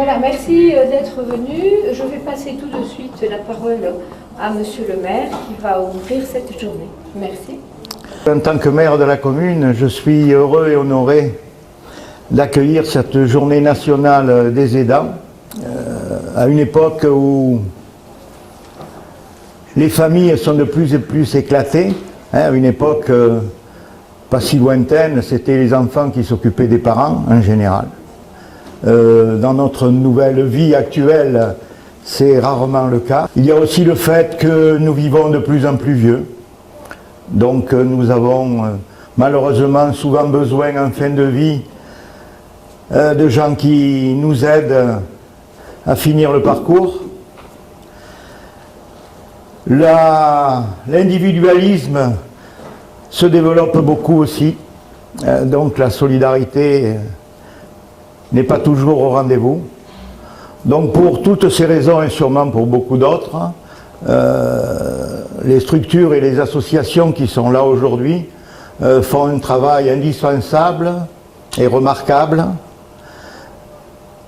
Voilà, merci d'être venu. Je vais passer tout de suite la parole à Monsieur le maire qui va ouvrir cette journée. Merci. En tant que maire de la commune, je suis heureux et honoré d'accueillir cette journée nationale des aidants à une époque où les familles sont de plus en plus éclatées. À une époque pas si lointaine, c'était les enfants qui s'occupaient des parents en général. Dans notre nouvelle vie actuelle, c'est rarement le cas. Il y a aussi le fait que nous vivons de plus en plus vieux. Donc nous avons malheureusement souvent besoin en fin de vie de gens qui nous aident à finir le parcours. L'individualisme se développe beaucoup aussi, donc la solidarité n'est pas toujours au rendez-vous. Donc pour toutes ces raisons et sûrement pour beaucoup d'autres, les structures et les associations qui sont là aujourd'hui font un travail indispensable et remarquable.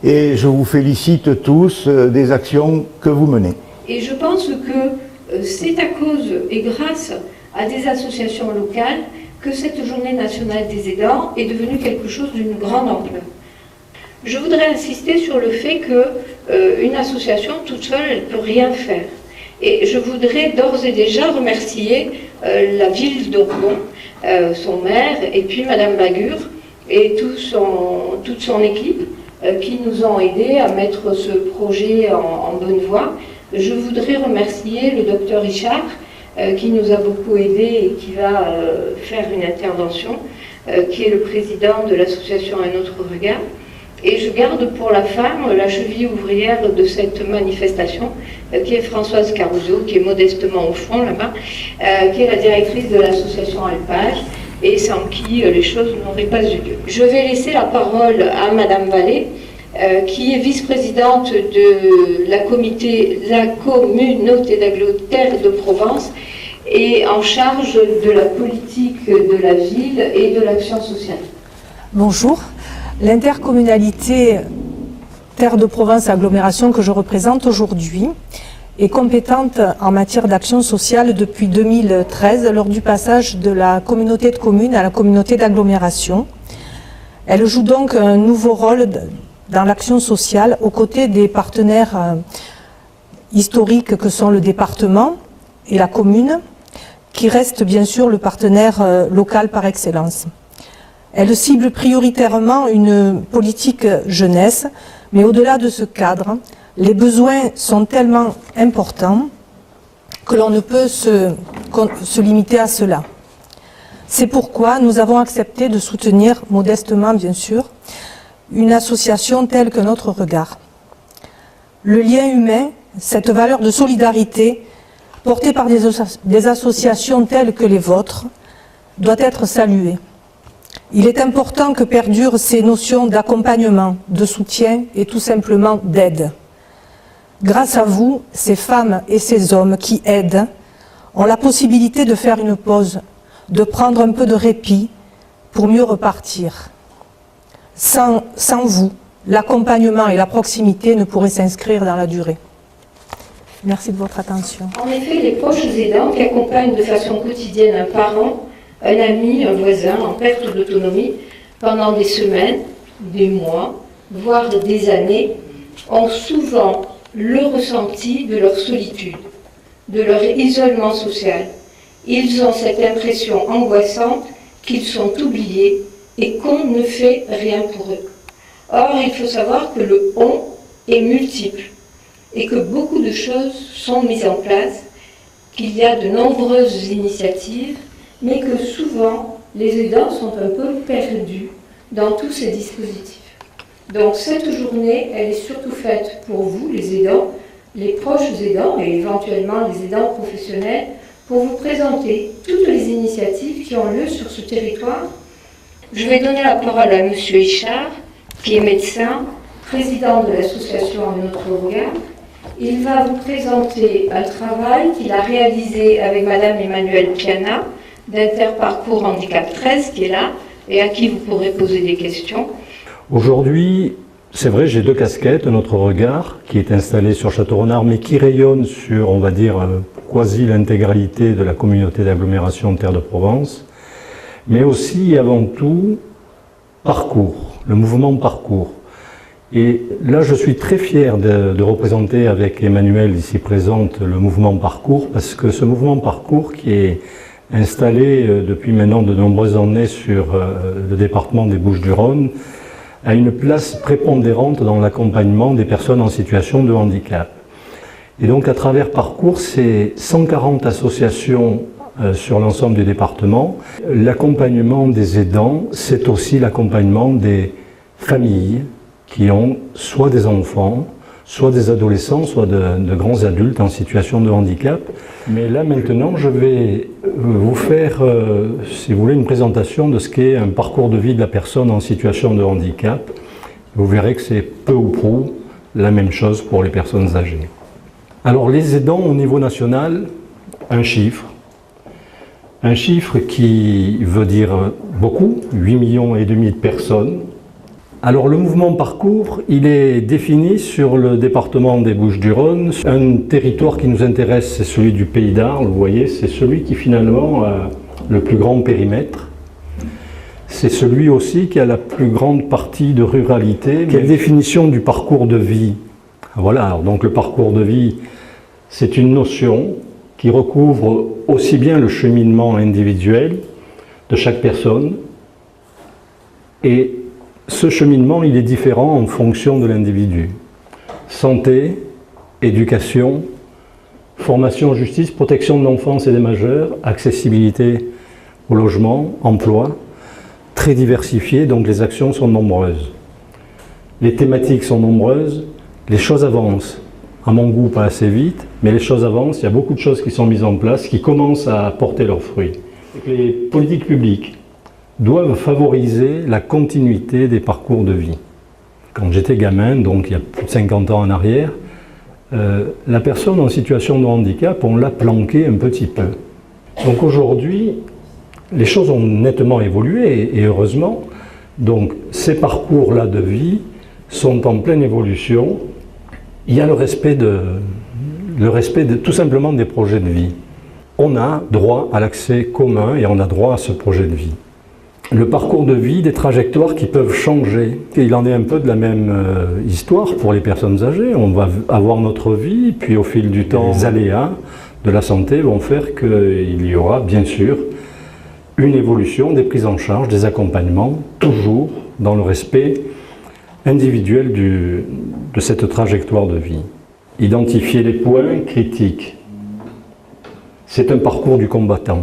Et je vous félicite tous des actions que vous menez. Et je pense que c'est à cause et grâce à des associations locales que cette journée nationale des aidants est devenue quelque chose d'une grande ampleur. Je voudrais insister sur le fait qu'une association toute seule, elle ne peut rien faire. Et je voudrais d'ores et déjà remercier la ville d'Orbon, son maire, et puis Madame Bagur, et toute son équipe qui nous ont aidés à mettre ce projet en bonne voie. Je voudrais remercier le docteur Richard, qui nous a beaucoup aidés et qui va faire une intervention, qui est le président de l'association Un autre regard. Et je garde pour la fin la cheville ouvrière de cette manifestation, qui est Françoise Caruso, qui est modestement au fond là-bas, qui est la directrice de l'association Alpage, et sans qui les choses n'auraient pas eu lieu. Je vais laisser la parole à Madame Vallée, qui est vice-présidente de la communauté d'Aglo-Terre de Provence et en charge de la politique de la ville et de l'action sociale. Bonjour. L'intercommunalité Terre de Provence Agglomération que je représente aujourd'hui est compétente en matière d'action sociale depuis 2013 lors du passage de la communauté de communes à la communauté d'agglomération. Elle joue donc un nouveau rôle dans l'action sociale aux côtés des partenaires historiques que sont le département et la commune, qui reste bien sûr le partenaire local par excellence. Elle cible prioritairement une politique jeunesse, mais au-delà de ce cadre, les besoins sont tellement importants que l'on ne peut se limiter à cela. C'est pourquoi nous avons accepté de soutenir, modestement bien sûr, une association telle que Notre Regard. Le lien humain, cette valeur de solidarité, portée par des associations telles que les vôtres, doit être saluée. Il est important que perdurent ces notions d'accompagnement, de soutien et tout simplement d'aide. Grâce à vous, ces femmes et ces hommes qui aident ont la possibilité de faire une pause, de prendre un peu de répit pour mieux repartir. Sans vous, l'accompagnement et la proximité ne pourraient s'inscrire dans la durée. Merci de votre attention. En effet, les proches aidants qui accompagnent de façon quotidienne un parent, un ami, un voisin en perte d'autonomie pendant des semaines, des mois, voire des années, ont souvent le ressenti de leur solitude, de leur isolement social. Ils ont cette impression angoissante qu'ils sont oubliés et qu'on ne fait rien pour eux. Or, il faut savoir que le « on » est multiple et que beaucoup de choses sont mises en place, qu'il y a de nombreuses initiatives, mais que souvent, les aidants sont un peu perdus dans tous ces dispositifs. Donc cette journée, elle est surtout faite pour vous, les aidants, les proches aidants et éventuellement les aidants professionnels, pour vous présenter toutes les initiatives qui ont lieu sur ce territoire. Je vais donner la parole à M. Hichard, qui est médecin, président de l'association Un autre regard. Il va vous présenter un travail qu'il a réalisé avec Mme Emmanuelle Piana, d'Interparcours Handicap 13, qui est là, et à qui vous pourrez poser des questions. Aujourd'hui, c'est vrai, j'ai deux casquettes, notre regard qui est installé sur Château-Renard, mais qui rayonne sur, on va dire, quasi l'intégralité de la communauté d'agglomération Terre de Provence, mais aussi et avant tout parcours, le mouvement parcours. Et là, je suis très fier de représenter avec Emmanuel ici présente le mouvement parcours, parce que ce mouvement parcours qui est installé depuis maintenant de nombreuses années sur le département des Bouches-du-Rhône a une place prépondérante dans l'accompagnement des personnes en situation de handicap. Et donc à travers Parcours, c'est 140 associations sur l'ensemble du département. L'accompagnement des aidants, c'est aussi l'accompagnement des familles qui ont soit des enfants, soit des adolescents, soit de grands adultes en situation de handicap. Mais là maintenant, je vais vous faire, si vous voulez, une présentation de ce qu'est un parcours de vie de la personne en situation de handicap. Vous verrez que c'est peu ou prou la même chose pour les personnes âgées. Alors les aidants au niveau national, un chiffre qui veut dire beaucoup, 8,5 millions de personnes. Alors le mouvement Parcours, il est défini sur le département des Bouches-du-Rhône. Un territoire qui nous intéresse, c'est celui du Pays d'Arles, vous voyez, c'est celui qui finalement a le plus grand périmètre. C'est celui aussi qui a la plus grande partie de ruralité. Quelle définition du parcours de vie? Voilà, alors donc le parcours de vie, c'est une notion qui recouvre aussi bien le cheminement individuel de chaque personne et ce cheminement, il est différent en fonction de l'individu. Santé, éducation, formation, justice, protection de l'enfance et des majeurs, accessibilité au logement, emploi, très diversifié, donc les actions sont nombreuses. Les thématiques sont nombreuses, les choses avancent. À mon goût, pas assez vite, mais les choses avancent, il y a beaucoup de choses qui sont mises en place, qui commencent à porter leurs fruits. Les politiques publiques doivent favoriser la continuité des parcours de vie. Quand j'étais gamin, donc il y a plus de 50 ans en arrière, la personne en situation de handicap, on l'a planquée un petit peu. Donc aujourd'hui, les choses ont nettement évolué, et heureusement. Donc ces parcours-là de vie sont en pleine évolution. Il y a le respect tout simplement des projets de vie. On a droit à l'accès commun et on a droit à ce projet de vie. Le parcours de vie, des trajectoires qui peuvent changer. Et il en est un peu de la même histoire pour les personnes âgées. On va avoir notre vie, puis au fil du temps, les aléas de la santé vont faire qu'il y aura bien sûr une évolution des prises en charge, des accompagnements, toujours dans le respect individuel de cette trajectoire de vie. Identifier les points critiques. C'est un parcours du combattant.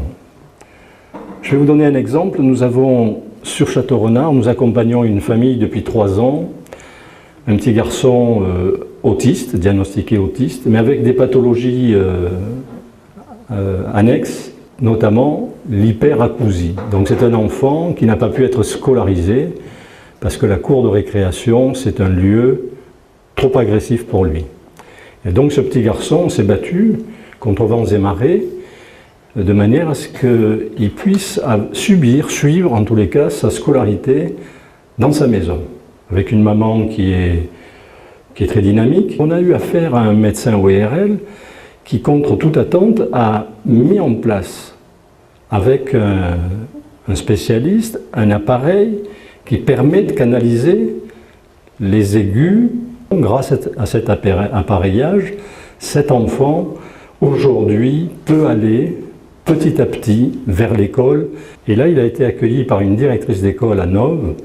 Je vais vous donner un exemple. Nous avons, sur Château-Renard, nous accompagnons une famille depuis 3 ans, un petit garçon autiste, diagnostiqué autiste, mais avec des pathologies annexes, notamment l'hyperacousie. Donc c'est un enfant qui n'a pas pu être scolarisé parce que la cour de récréation, c'est un lieu trop agressif pour lui. Et donc ce petit garçon s'est battu contre vents et marées, de manière à ce qu'il puisse suivre en tous les cas sa scolarité dans sa maison, avec une maman qui est très dynamique. On a eu affaire à un médecin ORL qui, contre toute attente, a mis en place, avec un spécialiste, un appareil qui permet de canaliser les aigus. Grâce à cet appareillage, cet enfant, aujourd'hui, peut aller petit à petit vers l'école. Et là, il a été accueilli par une directrice d'école à Nove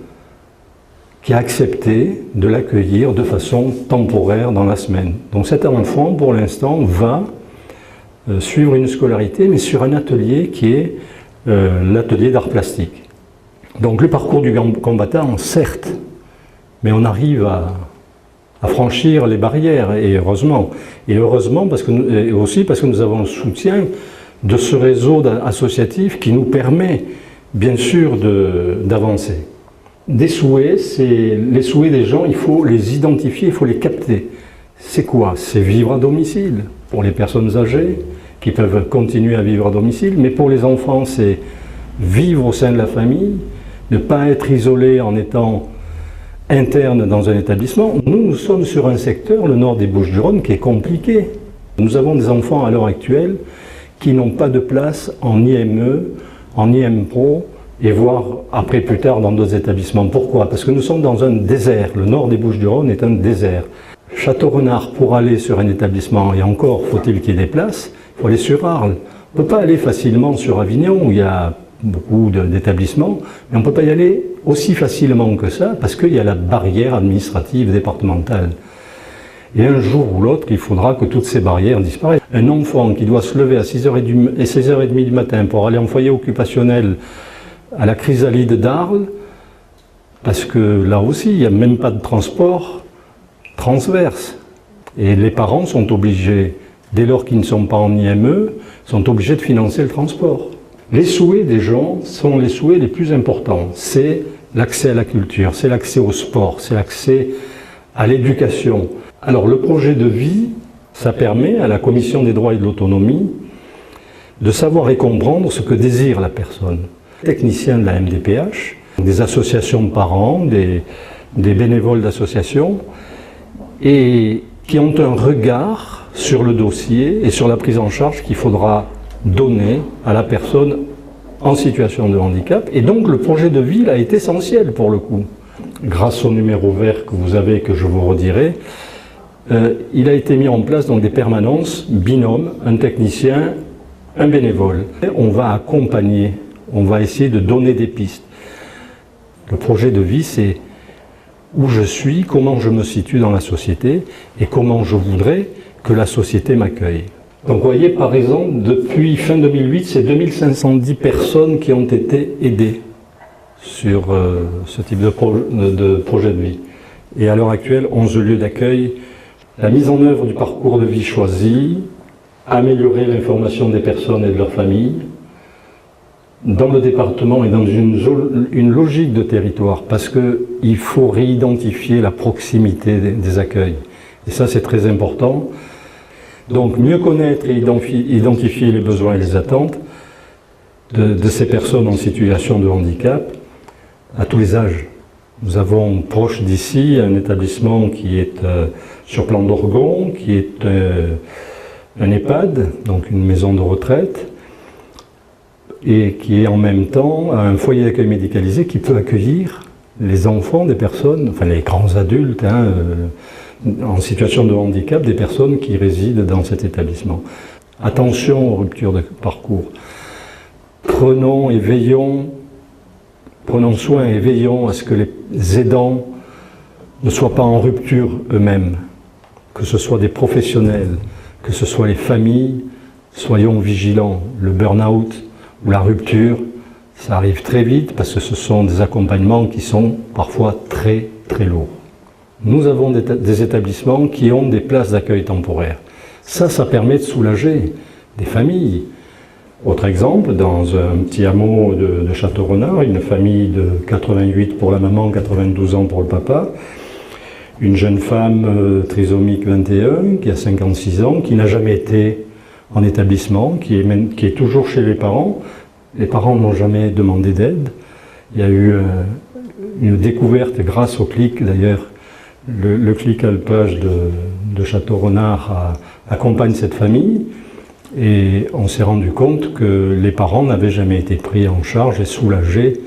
qui a accepté de l'accueillir de façon temporaire dans la semaine. Donc cet enfant, pour l'instant, va suivre une scolarité, mais sur un atelier qui est l'atelier d'art plastique. Donc le parcours du combattant, certes, mais on arrive à franchir les barrières, et heureusement. Et heureusement aussi parce que nous avons le soutien de ce réseau associatif qui nous permet, bien sûr, d'avancer. Des souhaits, les souhaits des gens, il faut les identifier, il faut les capter. C'est quoi? C'est vivre à domicile, pour les personnes âgées, qui peuvent continuer à vivre à domicile, mais pour les enfants, c'est vivre au sein de la famille, ne pas être isolé en étant interne dans un établissement. Nous sommes sur un secteur, le nord des Bouches-du-Rhône, qui est compliqué. Nous avons des enfants à l'heure actuelle qui n'ont pas de place en IME, en IMPRO, et voire après plus tard dans d'autres établissements. Pourquoi? Parce que nous sommes dans un désert. Le nord des Bouches-du-Rhône est un désert. Château-Renard, pour aller sur un établissement, et encore faut-il qu'il y ait des places, il faut aller sur Arles. On ne peut pas aller facilement sur Avignon, où il y a beaucoup d'établissements, mais on ne peut pas y aller aussi facilement que ça, parce qu'il y a la barrière administrative départementale. Et un jour ou l'autre, il faudra que toutes ces barrières disparaissent. Un enfant qui doit se lever à 6h30 du matin pour aller en foyer occupationnel à la chrysalide d'Arles, parce que là aussi, il n'y a même pas de transport transverse. Et les parents sont obligés, dès lors qu'ils ne sont pas en IME, sont obligés de financer le transport. Les souhaits des gens sont les souhaits les plus importants. C'est l'accès à la culture, c'est l'accès au sport, c'est l'accès à l'éducation. Alors le projet de vie, ça permet à la Commission des droits et de l'autonomie de savoir et comprendre ce que désire la personne. Techniciens de la MDPH, des associations de parents, des bénévoles d'associations, et qui ont un regard sur le dossier et sur la prise en charge qu'il faudra donner à la personne en situation de handicap. Et donc le projet de vie là, est essentiel pour le coup. Grâce au numéro vert que vous avez, que je vous redirai, il a été mis en place donc des permanences binômes, un technicien, un bénévole. On va accompagner, on va essayer de donner des pistes. Le projet de vie, c'est où je suis, comment je me situe dans la société et comment je voudrais que la société m'accueille. Donc vous voyez, par exemple, depuis fin 2008, c'est 2510 personnes qui ont été aidées sur ce type de projet de vie. Et à l'heure actuelle, 11 lieux d'accueil. La mise en œuvre du parcours de vie choisi, améliorer l'information des personnes et de leurs familles, dans le département et dans une logique de territoire, parce qu'il faut réidentifier la proximité des accueils. Et ça, c'est très important. Donc, mieux connaître et identifier les besoins et les attentes de ces personnes en situation de handicap à tous les âges. Nous avons proche d'ici un établissement qui est sur Plan d'Orgon, qui est un EHPAD, donc une maison de retraite, et qui est en même temps un foyer d'accueil médicalisé qui peut accueillir les enfants des personnes, enfin les grands adultes en situation de handicap, des personnes qui résident dans cet établissement. Attention aux ruptures de parcours. Prenons soin et veillons à ce que les aidants ne soient pas en rupture eux-mêmes, que ce soit des professionnels, que ce soit les familles, soyons vigilants. Le burn-out ou la rupture, ça arrive très vite parce que ce sont des accompagnements qui sont parfois très très lourds. Nous avons des établissements qui ont des places d'accueil temporaire. Ça permet de soulager des familles. Autre exemple, dans un petit hameau de Château-Renard, une famille de 88 pour la maman, 92 ans pour le papa, une jeune femme trisomique 21, qui a 56 ans, qui n'a jamais été en établissement, qui est toujours chez les parents. Les parents n'ont jamais demandé d'aide. Il y a eu une découverte grâce au CLIC, d'ailleurs, le CLIC Alpage de Château-Renard accompagne cette famille. Et on s'est rendu compte que les parents n'avaient jamais été pris en charge et soulagés.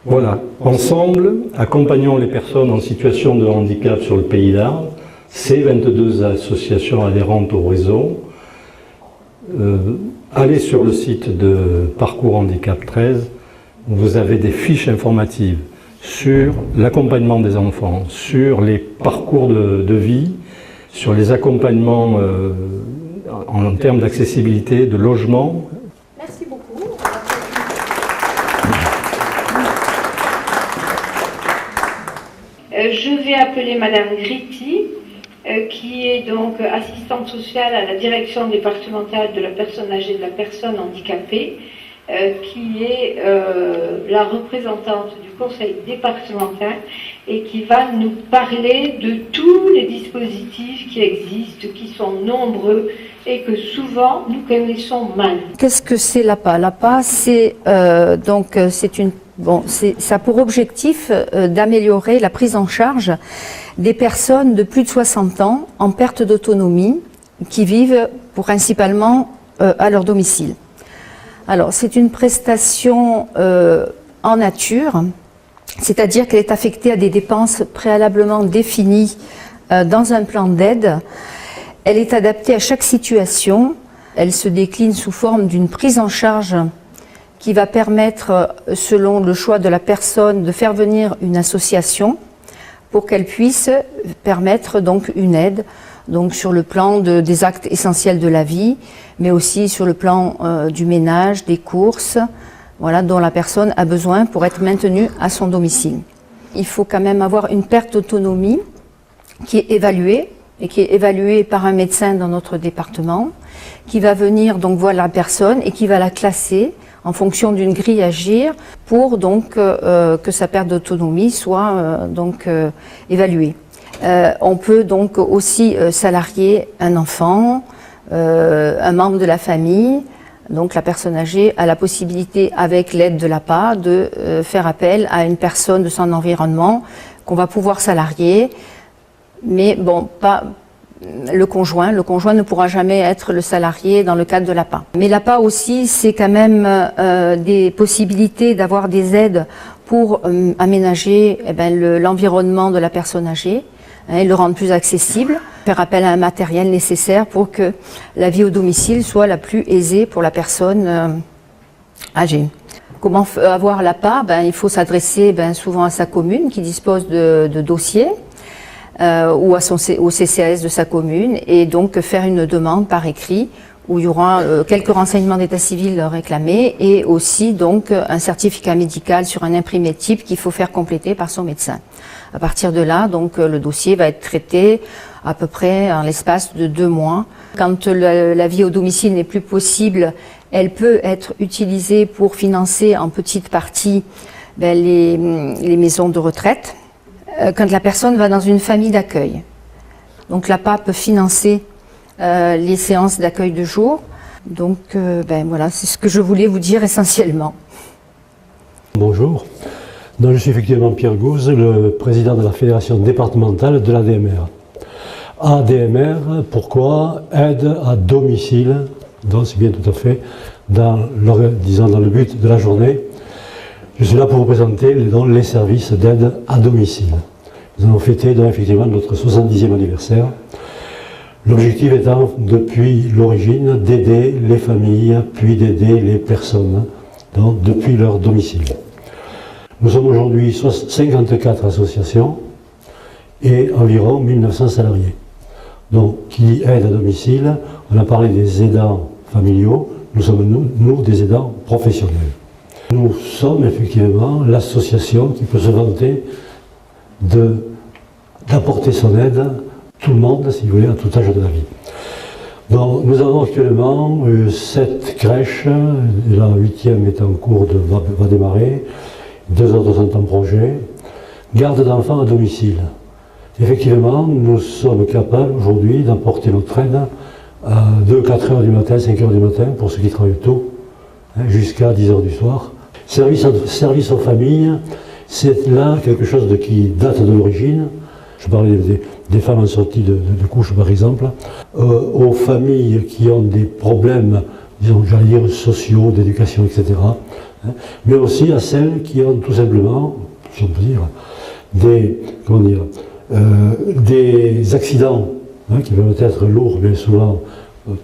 Voilà, ensemble, accompagnons les personnes en situation de handicap sur le pays d'Arles, ces 22 associations adhérentes au réseau. Allez sur le site de Parcours Handicap 13, où vous avez des fiches informatives sur l'accompagnement des enfants, sur les parcours de vie, sur les accompagnements en termes d'accessibilité, de logement. Merci beaucoup. Je vais appeler Madame Gritti, qui est donc assistante sociale à la direction départementale de la personne âgée et de la personne handicapée, qui est la représentante du conseil départemental et qui va nous parler de tous les dispositifs qui existent, qui sont nombreux et que souvent nous connaissons mal. Qu'est-ce que c'est l'APA? L'APA, c'est une Bon, ça a pour objectif d'améliorer la prise en charge des personnes de plus de 60 ans en perte d'autonomie qui vivent principalement à leur domicile. Alors, c'est une prestation en nature, c'est-à-dire qu'elle est affectée à des dépenses préalablement définies dans un plan d'aide. Elle est adaptée à chaque situation. Elle se décline sous forme d'une prise en charge qui va permettre, selon le choix de la personne, de faire venir une association pour qu'elle puisse permettre donc une aide, donc sur le plan des actes essentiels de la vie, mais aussi sur le plan du ménage, des courses, voilà, dont la personne a besoin pour être maintenue à son domicile. Il faut quand même avoir une perte d'autonomie qui est évaluée, et qui est évaluée par un médecin dans notre département, qui va venir donc voir la personne et qui va la classer en fonction d'une grille à agir pour donc que sa perte d'autonomie soit évaluée. On peut donc aussi salarier un enfant, un membre de la famille. Donc la personne âgée a la possibilité, avec l'aide de l'APA, de faire appel à une personne de son environnement qu'on va pouvoir salarier. Mais bon, pas le conjoint. Le conjoint ne pourra jamais être le salarié dans le cadre de l'APA. Mais l'APA aussi, c'est quand même des possibilités d'avoir des aides pour aménager l'environnement de la personne âgée, et le rendre plus accessible, faire appel à un matériel nécessaire pour que la vie au domicile soit la plus aisée pour la personne âgée. Comment avoir l'APA? Il faut s'adresser souvent à sa commune qui dispose de dossiers, ou au CCAS de sa commune, et donc faire une demande par écrit où il y aura quelques renseignements d'état civil réclamés et aussi donc un certificat médical sur un imprimé type qu'il faut faire compléter par son médecin. À partir de là, donc le dossier va être traité à peu près en l'espace de 2 mois. Quand la vie au domicile n'est plus possible, elle peut être utilisée pour financer en petite partie les maisons de retraite. Quand la personne va dans une famille d'accueil. Donc l'APA peut financer les séances d'accueil de jour. Donc voilà, c'est ce que je voulais vous dire essentiellement. Bonjour, donc, je suis effectivement Pierre Gouze, le président de la fédération départementale de l'ADMR. ADMR, pourquoi? Aide à domicile, donc c'est bien tout à fait dans le but de la journée. Je suis là pour vous présenter les services d'aide à domicile. Nous allons fêter donc effectivement notre 70e anniversaire. L'objectif étant, depuis l'origine, d'aider les familles, puis d'aider les personnes, donc depuis leur domicile. Nous sommes aujourd'hui 54 associations et environ 1900 salariés. Donc, qui dit aide à domicile, on a parlé des aidants familiaux, nous sommes nous des aidants professionnels. Nous sommes effectivement l'association qui peut se vanter d'apporter son aide à tout le monde, si vous voulez, à tout âge de la vie. Donc, nous avons actuellement 7 crèches, la 8e est en cours va démarrer, 2 autres sont en projet. Garde d'enfants à domicile. Effectivement, nous sommes capables aujourd'hui d'apporter notre aide de 4 h du matin, 5 h du matin, pour ceux qui travaillent tôt, jusqu'à 10 h du soir. Service aux familles, c'est là quelque chose qui date de l'origine. Je parlais des femmes en sortie de couche, par exemple. Aux familles qui ont des problèmes, disons, j'allais dire, sociaux, d'éducation, etc. Mais aussi à celles qui ont tout simplement, si on peut dire, des accidents qui peuvent être lourds, mais souvent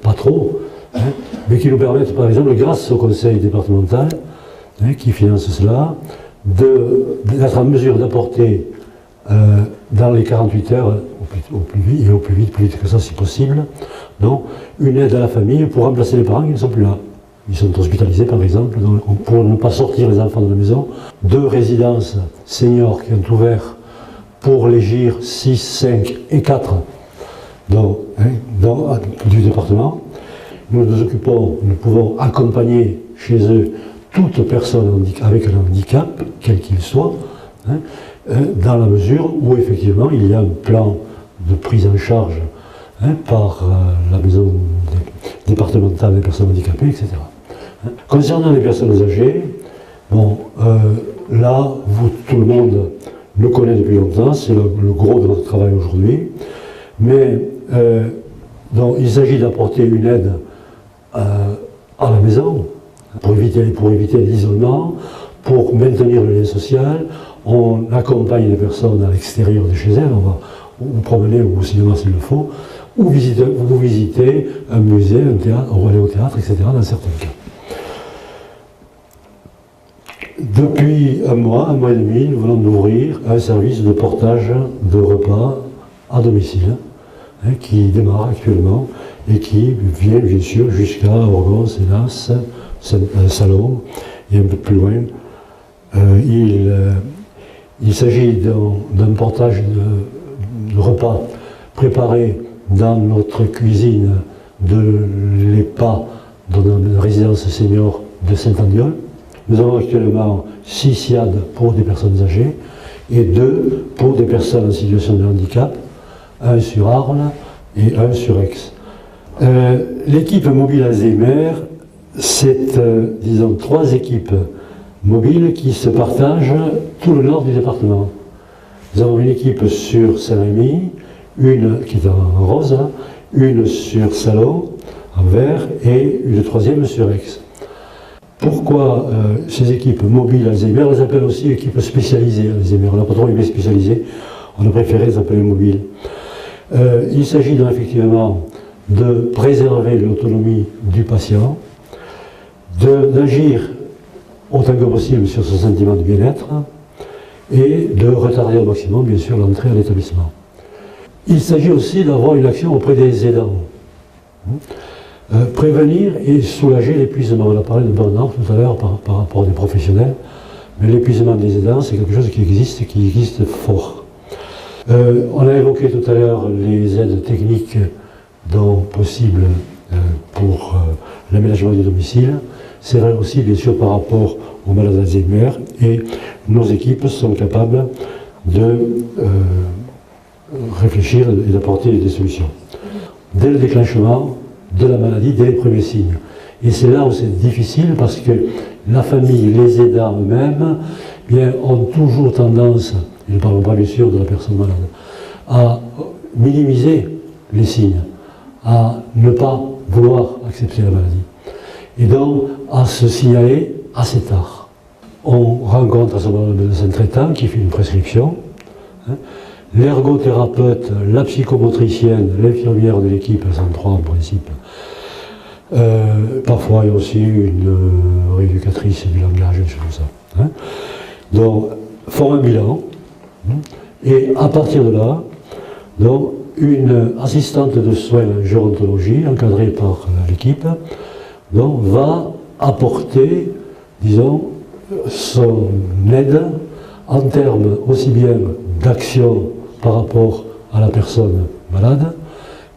pas trop, mais qui nous permettent, par exemple, grâce au conseil départemental, qui finance cela, d'être en mesure d'apporter dans les 48 heures, au plus vite que ça si possible, donc, une aide à la famille pour remplacer les parents qui ne sont plus là. Ils sont hospitalisés par exemple, donc, pour ne pas sortir les enfants de la maison. 2 résidences seniors qui ont ouvert pour les GIR 6, 5 et 4 du département. Nous pouvons accompagner chez eux toute personne avec un handicap, quel qu'il soit, dans la mesure où effectivement il y a un plan de prise en charge par la maison départementale des personnes handicapées, etc. Concernant les personnes âgées, là, tout le monde le connaît depuis longtemps, c'est le gros de notre travail aujourd'hui. Mais donc, il s'agit d'apporter une aide à la maison pour éviter l'isolement, pour maintenir le lien social. On accompagne les personnes à l'extérieur de chez elles, on va vous promener au cinéma s'il le faut, ou vous visiter un musée, un théâtre, on va aller au théâtre, etc. dans certains cas. Depuis un mois et demi, nous venons d'ouvrir un service de portage de repas à domicile, qui démarre actuellement et qui vient bien sûr jusqu'à Orgon, Sénas, Salon et un peu plus loin. Il s'agit d'un portage de repas préparé dans notre cuisine de l'EPA, dans une résidence senior de Saint-Andiol. Nous avons actuellement 6 SIAD pour des personnes âgées et 2 pour des personnes en situation de handicap, 1 sur Arles et 1 sur Aix. L'équipe mobile Alzheimer, c'est, disons, 3 équipes mobiles qui se partagent tout le nord du département. Nous avons une équipe sur Saint-Rémy, une qui est en rose, une sur Salon, en vert, et une 3e sur Aix. Pourquoi ces équipes mobiles Alzheimer, on les appelle aussi équipes spécialisées Alzheimer. On n'a pas trop aimé spécialisées, on a préféré les appeler mobiles. Il s'agit donc effectivement de préserver l'autonomie du patient, d'agir autant que possible sur son sentiment de bien-être et de retarder au maximum, bien sûr, l'entrée à l'établissement. Il s'agit aussi d'avoir une action auprès des aidants. Prévenir et soulager l'épuisement. On a parlé de burn-out tout à l'heure par rapport à des professionnels, mais l'épuisement des aidants, c'est quelque chose qui existe fort. On a évoqué tout à l'heure les aides techniques possibles pour l'aménagement du domicile. C'est vrai aussi, bien sûr, par rapport aux malades d'Alzheimer, et nos équipes sont capables de réfléchir et d'apporter des solutions. Dès le déclenchement de la maladie, dès les premiers signes. Et c'est là où c'est difficile parce que la famille, les aidants eux-mêmes, ont toujours tendance, et ne parlons pas bien sûr de la personne malade, à minimiser les signes, à ne pas vouloir accepter la maladie. Et donc à se signaler assez tard. On rencontre à ce moment le médecin traitant qui fait une prescription. L'ergothérapeute, la psychomotricienne, l'infirmière de l'équipe, elles sont 3 en principe. Parfois il y a aussi une rééducatrice du langage, des choses comme ça. Donc, font un bilan. Et à partir de là, donc, une assistante de soins en gérontologie, encadrée par l'équipe, va apporter, disons, son aide en termes aussi bien d'action par rapport à la personne malade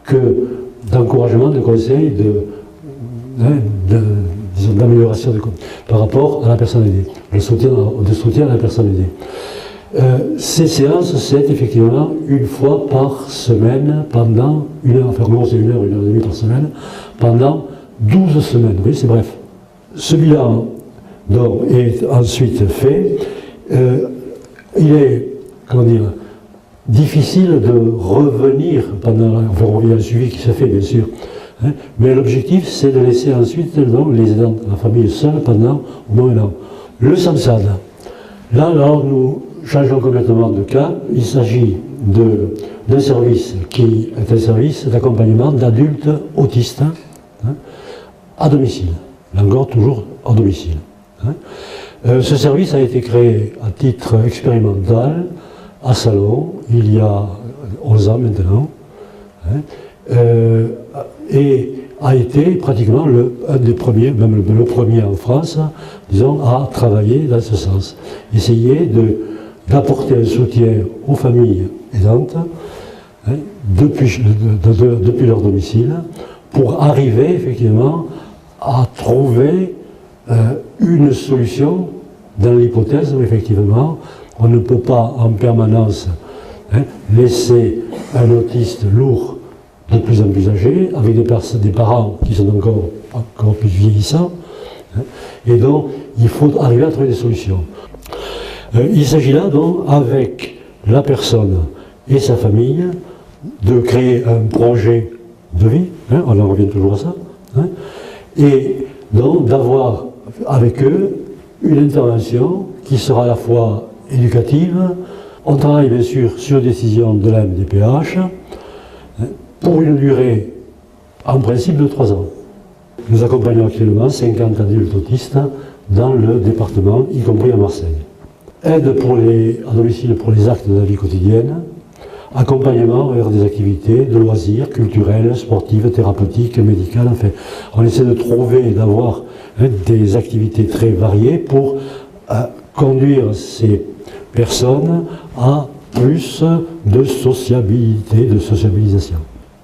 que d'encouragement, de conseil, d'amélioration par rapport à la personne aidée, de soutien à la personne aidée. Ces séances, c'est effectivement une fois par semaine, pendant une heure, enfin c'est une heure et demie par semaine, pendant 12 semaines, oui, c'est bref. Ce bilan donc, est ensuite fait. Il est, comment dire, difficile de revenir pendant, enfin, il y a un suivi qui se fait bien sûr, mais l'objectif c'est de laisser ensuite donc, les aidants, la famille seule pendant au moins 1 an. Le SAMSAD, là nous changeons complètement de cas. Il s'agit d'un service qui est un service d'accompagnement d'adultes autistes à domicile. Là encore, toujours à domicile. Ce service a été créé à titre expérimental à Salon, il y a 11 ans maintenant, et a été pratiquement un des premiers, même le premier en France, disons, à travailler dans ce sens. Essayer d'apporter un soutien aux familles aidantes depuis leur domicile pour arriver effectivement à trouver une solution dans l'hypothèse où effectivement on ne peut pas en permanence laisser un autiste lourd de plus en plus âgé, avec des parents qui sont encore plus vieillissants, et donc il faut arriver à trouver des solutions. Il s'agit là donc, avec la personne et sa famille, de créer un projet de vie, hein, on en revient toujours à ça, hein, et donc d'avoir avec eux une intervention qui sera à la fois éducative. On travaille bien sûr sur décision de la MDPH hein, pour une durée en principe de 3 ans. Nous accompagnons actuellement 50 adultes autistes dans le département, y compris à Marseille. Aide à domicile pour les actes de la vie quotidienne, accompagnement vers des activités de loisirs, culturelles, sportives, thérapeutiques, médicales. Enfin, on essaie de trouver et d'avoir des activités très variées pour conduire ces personnes à plus de sociabilité, de sociabilisation.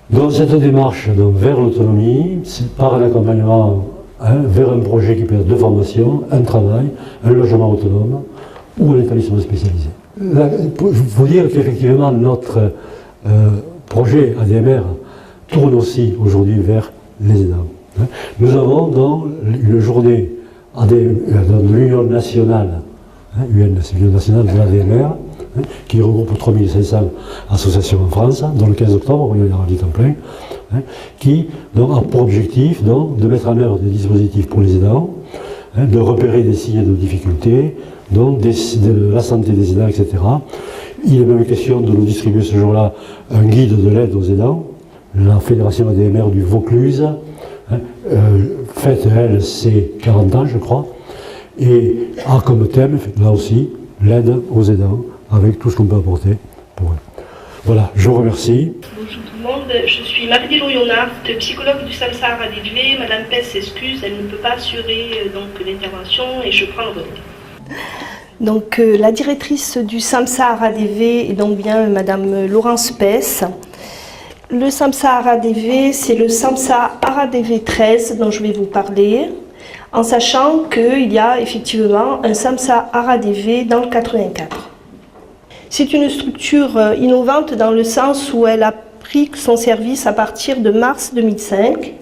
Dans cette démarche vers l'autonomie, c'est par un accompagnement vers un projet qui peut être de formation, un travail, un logement autonome ou un établissement spécialisé. Il faut dire qu'effectivement notre projet ADMR tourne aussi aujourd'hui vers les aidants. Nous avons dans une journée de l'Union nationale, c'est l'Union nationale de l'ADMR, qui regroupe 3500 associations en France, dans le 15 octobre, il y aura du temps plein, qui donc, a pour objectif donc, de mettre en œuvre des dispositifs pour les aidants, de repérer des signes de difficulté, donc de la santé des aidants, etc. Il est même question de nous distribuer ce jour-là un guide de l'aide aux aidants. La Fédération ADMR du Vaucluse fête, elle, ses 40 ans, je crois, et a comme thème, là aussi, l'aide aux aidants, avec tout ce qu'on peut apporter pour eux. Voilà, je vous remercie. Bonjour tout le monde, je suis Marie Loyonard, psychologue du SAMSA ARADV. Madame Pess s'excuse, elle ne peut pas assurer l'intervention et je prends le relais. Donc la directrice du SAMSA ARADV est donc bien Madame Laurence Pess. Le SAMSA ARADV, c'est le SAMSA ARADV 13 dont je vais vous parler, en sachant qu'il y a effectivement un SAMSA ARADV dans le 84. C'est une structure innovante dans le sens où elle a pris son service à partir de mars 2005.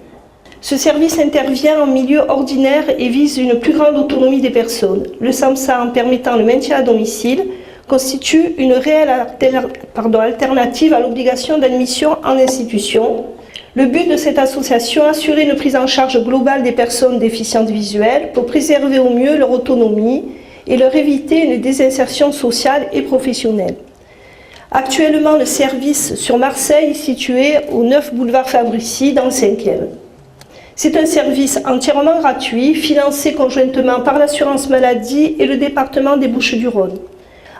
Ce service intervient en milieu ordinaire et vise une plus grande autonomie des personnes. Le SAMSA, en permettant le maintien à domicile, constitue une réelle alternative à l'obligation d'admission en institution. Le but de cette association est d'assurer une prise en charge globale des personnes déficientes visuelles pour préserver au mieux leur autonomie et leur éviter une désinsertion sociale et professionnelle. Actuellement, le service sur Marseille est situé au 9 boulevard Fabrici, dans le 5e. C'est un service entièrement gratuit, financé conjointement par l'assurance maladie et le département des Bouches-du-Rhône.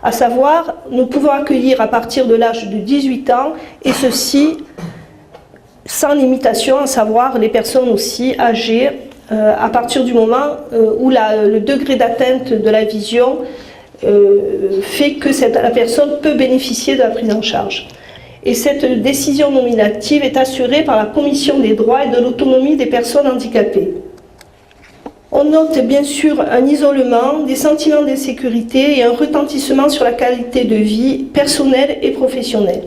À savoir, nous pouvons accueillir à partir de l'âge de 18 ans, et ceci sans limitation, à savoir les personnes aussi âgées, à partir du moment où le degré d'atteinte de la vision fait que la personne peut bénéficier de la prise en charge. Et cette décision nominative est assurée par la Commission des droits et de l'autonomie des personnes handicapées. On note bien sûr un isolement, des sentiments d'insécurité et un retentissement sur la qualité de vie personnelle et professionnelle.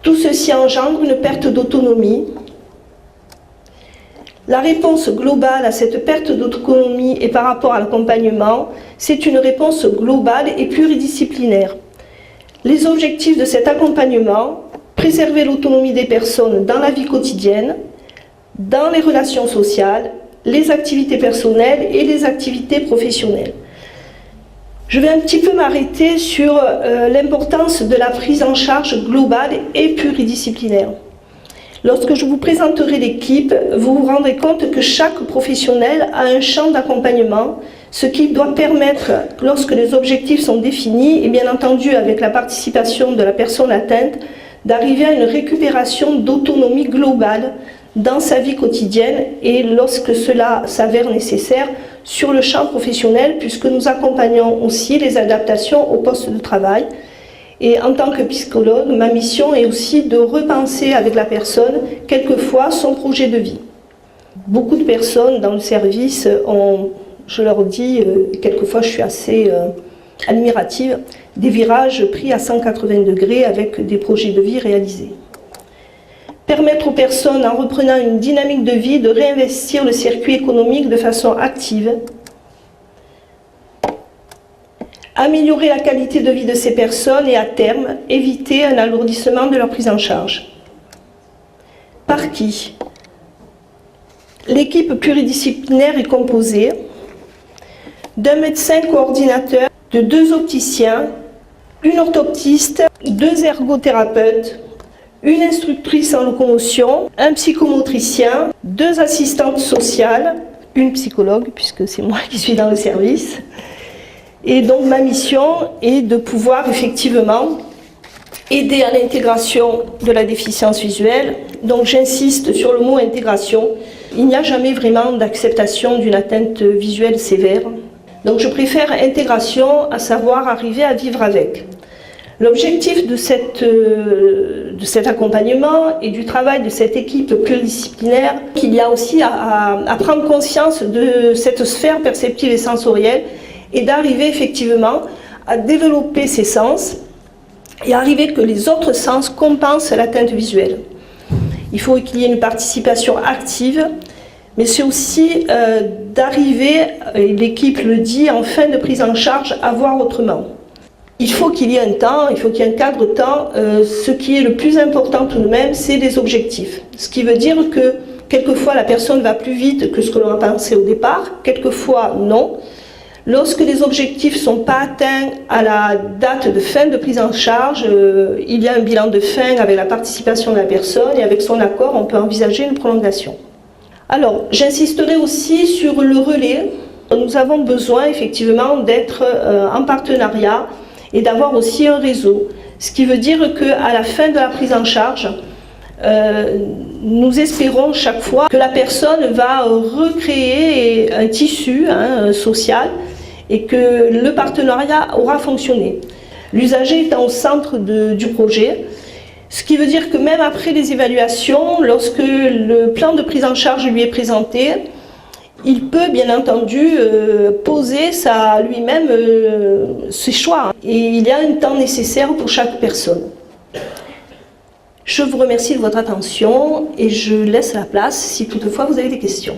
Tout ceci engendre une perte d'autonomie. La réponse globale à cette perte d'autonomie et par rapport à l'accompagnement, c'est une réponse globale et pluridisciplinaire. Les objectifs de cet accompagnement, préserver l'autonomie des personnes dans la vie quotidienne, dans les relations sociales, les activités personnelles et les activités professionnelles. Je vais un petit peu m'arrêter sur l'importance de la prise en charge globale et pluridisciplinaire. Lorsque je vous présenterai l'équipe, vous vous rendrez compte que chaque professionnel a un champ d'accompagnement, ce qui doit permettre, lorsque les objectifs sont définis, et bien entendu avec la participation de la personne atteinte, d'arriver à une récupération d'autonomie globale dans sa vie quotidienne et lorsque cela s'avère nécessaire sur le champ professionnel, puisque nous accompagnons aussi les adaptations au poste de travail. Et en tant que psychologue, ma mission est aussi de repenser avec la personne quelquefois son projet de vie. Beaucoup de personnes dans le service ont, je leur dis, quelquefois je suis assez admirative, des virages pris à 180 degrés avec des projets de vie réalisés. Permettre aux personnes, en reprenant une dynamique de vie, de réinvestir le circuit économique de façon active. améliorer la qualité de vie de ces personnes et à terme, éviter un alourdissement de leur prise en charge. Par qui? L'équipe pluridisciplinaire est composée d'un médecin coordinateur, de 2 opticiens, une orthoptiste, 2 ergothérapeutes, une instructrice en locomotion, un psychomotricien, 2 assistantes sociales, une psychologue, puisque c'est moi qui suis dans le service. Et donc ma mission est de pouvoir effectivement aider à l'intégration de la déficience visuelle. Donc j'insiste sur le mot intégration. Il n'y a jamais vraiment d'acceptation d'une atteinte visuelle sévère. Donc je préfère intégration, à savoir arriver à vivre avec. L'objectif de cet accompagnement et du travail de cette équipe pluridisciplinaire, qu'il y a aussi à prendre conscience de cette sphère perceptive et sensorielle et d'arriver effectivement à développer ces sens et arriver que les autres sens compensent l'atteinte visuelle. Il faut qu'il y ait une participation active, mais c'est aussi d'arriver, et l'équipe le dit, en fin de prise en charge, à voir autrement. Il faut qu'il y ait un temps, il faut qu'il y ait un cadre de temps. Ce qui est le plus important tout de même, c'est les objectifs. Ce qui veut dire que quelquefois la personne va plus vite que ce que l'on a pensé au départ, quelquefois non. Lorsque les objectifs ne sont pas atteints à la date de fin de prise en charge, il y a un bilan de fin avec la participation de la personne et avec son accord, on peut envisager une prolongation. Alors, j'insisterai aussi sur le relais. Nous avons besoin effectivement d'être en partenariat et d'avoir aussi un réseau. Ce qui veut dire qu'à la fin de la prise en charge, nous espérons chaque fois que la personne va recréer un tissu social et que le partenariat aura fonctionné. L'usager étant au centre du projet, ce qui veut dire que même après les évaluations, lorsque le plan de prise en charge lui est présenté, il peut bien entendu poser lui-même ses choix. Et il y a un temps nécessaire pour chaque personne. Je vous remercie de votre attention et je laisse la place si toutefois vous avez des questions.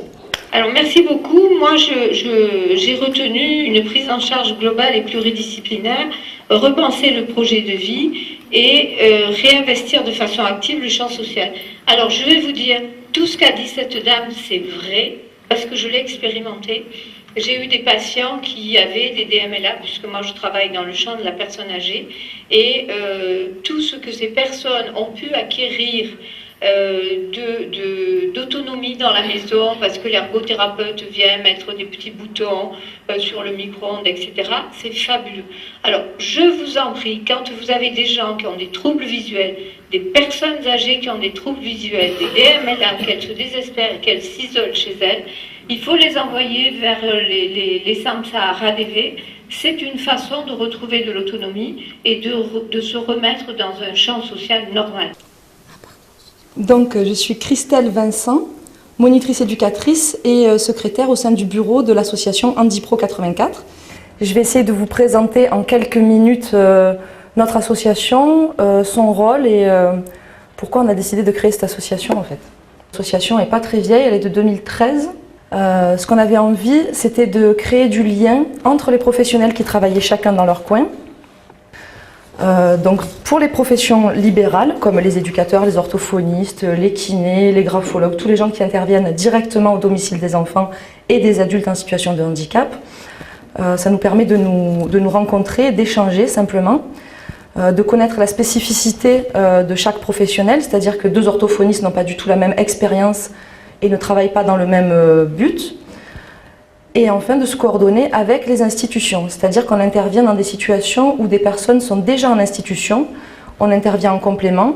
Alors merci beaucoup. Moi j'ai retenu une prise en charge globale et pluridisciplinaire, repenser le projet de vie et réinvestir de façon active le champ social. Alors je vais vous dire, tout ce qu'a dit cette dame, c'est vrai, parce que je l'ai expérimenté. J'ai eu des patients qui avaient des DMLA, puisque moi je travaille dans le champ de la personne âgée, et tout ce que ces personnes ont pu acquérir d'autonomie dans la maison, parce que l'ergothérapeute vient mettre des petits boutons sur le micro-ondes, etc., c'est fabuleux. Alors, je vous en prie, quand vous avez des gens qui ont des troubles visuels, des personnes âgées qui ont des troubles visuels, des DMLA, qu'elles se désespèrent et qu'elles s'isolent chez elles, il faut les envoyer vers les SAMSA RADV. C'est une façon de retrouver de l'autonomie et de se remettre dans un champ social normal. Donc, je suis Christelle Vincent, monitrice éducatrice et secrétaire au sein du bureau de l'association Handipro 84. Je vais essayer de vous présenter en quelques minutes notre association, son rôle et pourquoi on a décidé de créer cette association en fait. L'association n'est pas très vieille, elle est de 2013. Ce qu'on avait envie, c'était de créer du lien entre les professionnels qui travaillaient chacun dans leur coin. Donc pour les professions libérales, comme les éducateurs, les orthophonistes, les kinés, les graphologues, tous les gens qui interviennent directement au domicile des enfants et des adultes en situation de handicap, ça nous permet de nous rencontrer, d'échanger simplement, de connaître la spécificité de chaque professionnel, c'est-à-dire que 2 orthophonistes n'ont pas du tout la même expérience et ne travaillent pas dans le même but. Et enfin de se coordonner avec les institutions, c'est-à-dire qu'on intervient dans des situations où des personnes sont déjà en institution, on intervient en complément,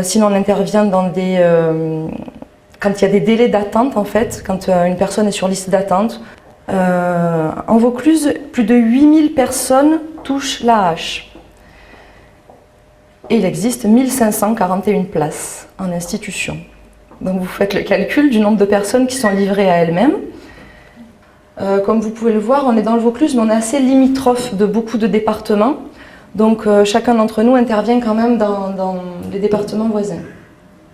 sinon on intervient dans quand il y a des délais d'attente en fait, quand une personne est sur liste d'attente. En Vaucluse, plus de 8000 personnes touchent l'AH. Et il existe 1541 places en institution. Donc vous faites le calcul du nombre de personnes qui sont livrées à elles-mêmes. Comme vous pouvez le voir, on est dans le Vaucluse, mais on est assez limitrophe de beaucoup de départements. Donc chacun d'entre nous intervient quand même dans les départements voisins.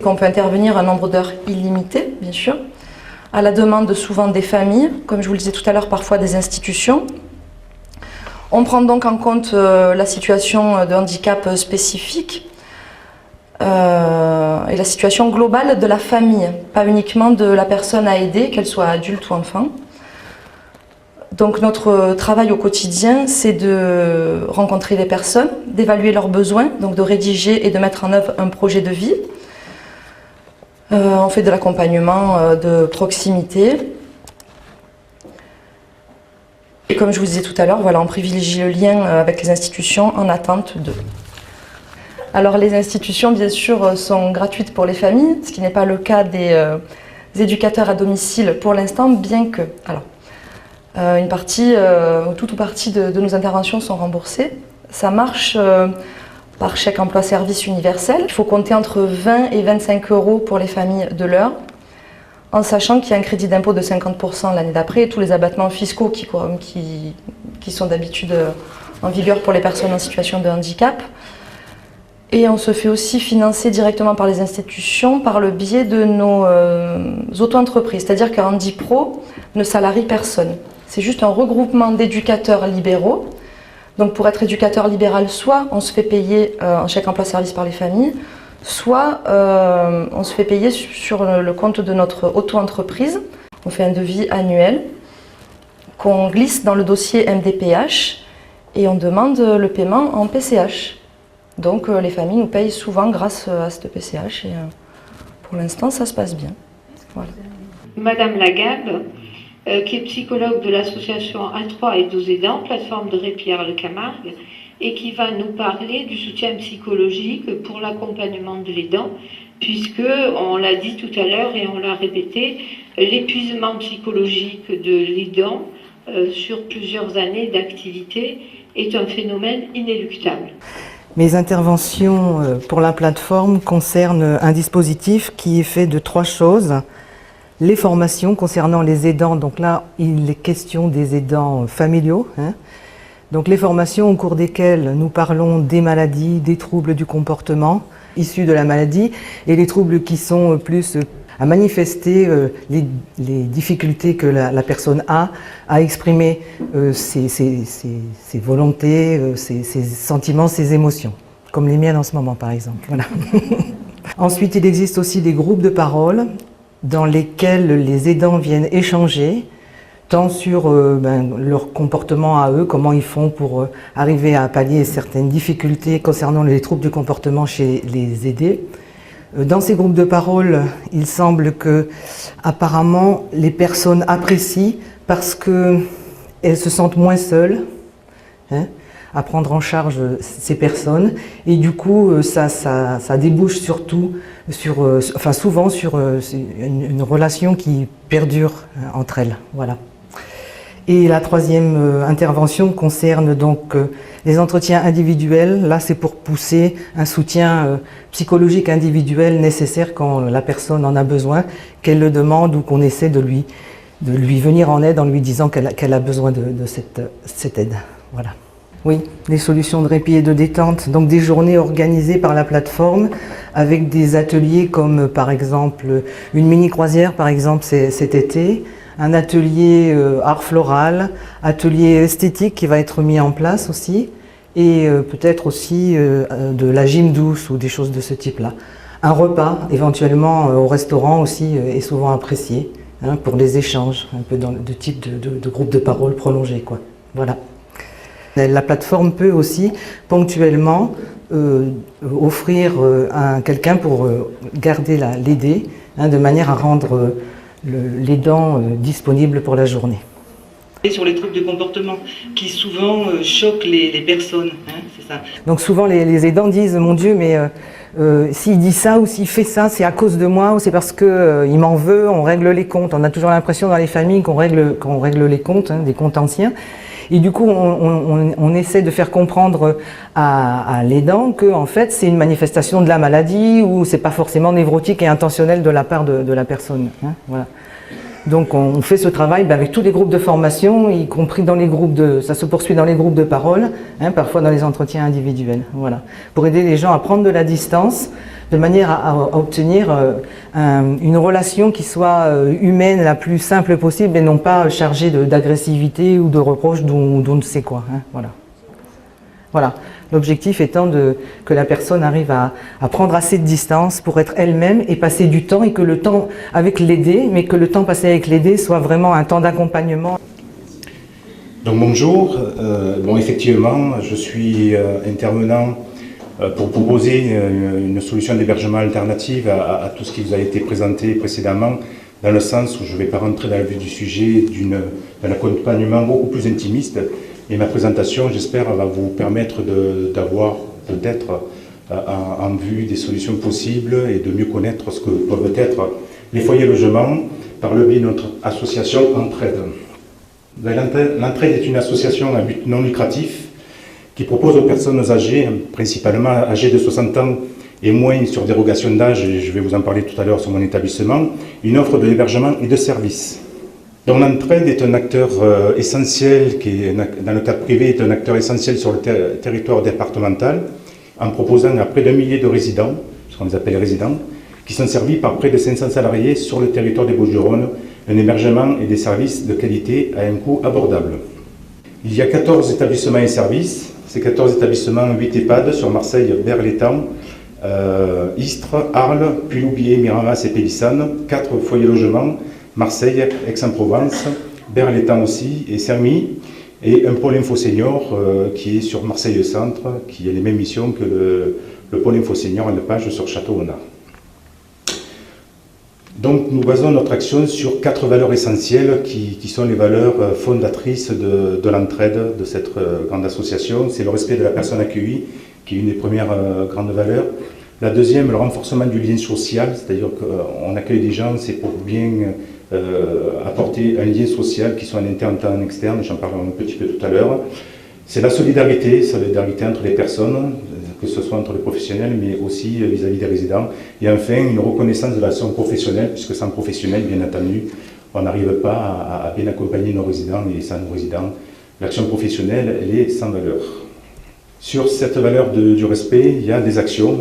On peut intervenir un nombre d'heures illimité, bien sûr, à la demande souvent des familles, comme je vous le disais tout à l'heure, parfois des institutions. On prend donc en compte la situation de handicap spécifique et la situation globale de la famille, pas uniquement de la personne à aider, qu'elle soit adulte ou enfant. Donc notre travail au quotidien, c'est de rencontrer les personnes, d'évaluer leurs besoins, donc de rédiger et de mettre en œuvre un projet de vie. On fait de l'accompagnement de proximité. Et comme je vous disais tout à l'heure, voilà, on privilégie le lien avec les institutions en attente d'eux. Alors les institutions, bien sûr, sont gratuites pour les familles, ce qui n'est pas le cas des éducateurs à domicile pour l'instant, bien que... Alors, une partie, toute ou partie de nos interventions sont remboursées. Ça marche par chèque emploi-service universel. Il faut compter entre 20 et 25 euros pour les familles de l'heure, en sachant qu'il y a un crédit d'impôt de 50% l'année d'après et tous les abattements fiscaux qui sont d'habitude en vigueur pour les personnes en situation de handicap. Et on se fait aussi financer directement par les institutions par le biais de nos auto-entreprises. C'est-à-dire qu'un Handipro ne salarie personne. C'est juste un regroupement d'éducateurs libéraux. Donc pour être éducateur libéral, soit on se fait payer un chèque emploi-service par les familles, soit on se fait payer sur le compte de notre auto-entreprise. On fait un devis annuel qu'on glisse dans le dossier MDPH et on demande le paiement en PCH. Donc les familles nous payent souvent grâce à cette PCH et pour l'instant ça se passe bien. Voilà. Madame Lagabe, qui est psychologue de l'association A3 et 12 aidants, plateforme de répit Arles-Camargue, et qui va nous parler du soutien psychologique pour l'accompagnement de l'aidant, puisque, on l'a dit tout à l'heure et on l'a répété, l'épuisement psychologique de l'aidant sur plusieurs années d'activité est un phénomène inéluctable. Mes interventions pour la plateforme concernent un dispositif qui est fait de 3 choses. Les formations concernant les aidants, donc là il est question des aidants familiaux. Donc les formations au cours desquelles nous parlons des maladies, des troubles du comportement issus de la maladie et les troubles qui sont plus à manifester les difficultés que la personne a à exprimer ses volontés, ses sentiments, ses émotions, comme les miennes en ce moment par exemple. Voilà. Ensuite, il existe aussi des groupes de parole dans lesquels les aidants viennent échanger, tant sur leur comportement à eux, comment ils font pour arriver à pallier certaines difficultés concernant les troubles du comportement chez les aidés. Dans ces groupes de parole, il semble que apparemment les personnes apprécient parce qu'elles se sentent moins seules à prendre en charge ces personnes et du coup ça débouche surtout souvent sur une relation qui perdure entre elles. Voilà. Et la troisième intervention concerne donc les entretiens individuels. Là, c'est pour pousser un soutien psychologique individuel nécessaire quand la personne en a besoin, qu'elle le demande ou qu'on essaie de lui venir en aide en lui disant qu'elle a besoin de cette aide. Voilà. Oui, les solutions de répit et de détente, donc des journées organisées par la plateforme avec des ateliers comme par exemple une mini-croisière par exemple cet été, un atelier art floral, atelier esthétique qui va être mis en place aussi et peut-être aussi de la gym douce ou des choses de ce type-là. Un repas éventuellement au restaurant aussi est souvent apprécié pour les échanges, un peu dans de type de groupe de parole prolongé, quoi. Voilà. La plateforme peut aussi ponctuellement offrir à quelqu'un pour l'aider, de manière à rendre l'aidant disponible pour la journée. Et sur les troubles de comportement qui souvent choquent les personnes, c'est ça. Donc souvent les aidants disent « Mon Dieu, mais s'il dit ça ou s'il fait ça, c'est à cause de moi ou c'est parce qu'il m'en veut, on règle les comptes ». On a toujours l'impression dans les familles qu'on règle les comptes, des comptes anciens. Et du coup, on essaie de faire comprendre à l'aidant que en fait, c'est une manifestation de la maladie ou c'est pas forcément névrotique et intentionnel de la part de la personne. Voilà. Donc, on fait ce travail avec tous les groupes de formation, y compris dans les groupes ça se poursuit dans les groupes de parole, parfois dans les entretiens individuels. Voilà. Pour aider les gens à prendre de la distance de manière à obtenir une relation qui soit humaine la plus simple possible et non pas chargée d'agressivité ou de reproches d'on ne sait quoi. Hein, voilà. L'objectif étant que la personne arrive à prendre assez de distance pour être elle-même et passer du temps, et que le temps avec l'aidé, mais que le temps passé avec l'aidé soit vraiment un temps d'accompagnement. Donc bonjour, effectivement je suis intervenant pour proposer une solution d'hébergement alternative à tout ce qui vous a été présenté précédemment, dans le sens où je ne vais pas rentrer dans le vif du sujet d'un accompagnement beaucoup plus intimiste. Et ma présentation, j'espère, va vous permettre d'avoir peut-être en vue des solutions possibles et de mieux connaître ce que peuvent être les foyers logements par le biais de notre association Entraide. L'Entraide est une association à but non lucratif qui propose aux personnes âgées, principalement âgées de 60 ans et moins sur dérogation d'âge, et je vais vous en parler tout à l'heure sur mon établissement, une offre de hébergement et de services. Donc l'Entraide est un acteur essentiel, qui dans le cadre privé est un acteur essentiel sur le territoire départemental, en proposant à près d'1 millier de résidents, ce qu'on les appelle les résidents, qui sont servis par près de 500 salariés sur le territoire des Bouches-du-Rhône, un hébergement et des services de qualité à un coût abordable. Il y a 14 établissements et services, ces 14 établissements, 8 EHPAD sur Marseille, Berre-l'Étang, Istres, Arles, Puy-Loubier, Miramas et Pélissane, 4 foyers logements, Marseille, Aix-en-Provence, Berre-l'Étang aussi, et Sermy, et un pôle info senior qui est sur Marseille Centre, qui a les mêmes missions que le pôle info senior à Lepage sur Château-Honat. Donc nous basons notre action sur 4 valeurs essentielles qui sont les valeurs fondatrices de l'Entraide, de cette grande association. C'est le respect de la personne accueillie, qui est une des premières grandes valeurs. La deuxième, le renforcement du lien social, c'est-à-dire qu'on accueille des gens, c'est pour bien apporter un lien social qui soit en interne et en externe, j'en parlerai un petit peu tout à l'heure. C'est la solidarité entre les personnes, que ce soit entre les professionnels, mais aussi vis-à-vis des résidents. Et enfin, une reconnaissance de l'action professionnelle, puisque sans professionnel, bien entendu, on n'arrive pas à bien accompagner nos résidents et sans nos résidents. L'action professionnelle, elle est sans valeur. Sur cette valeur du respect, il y a des actions,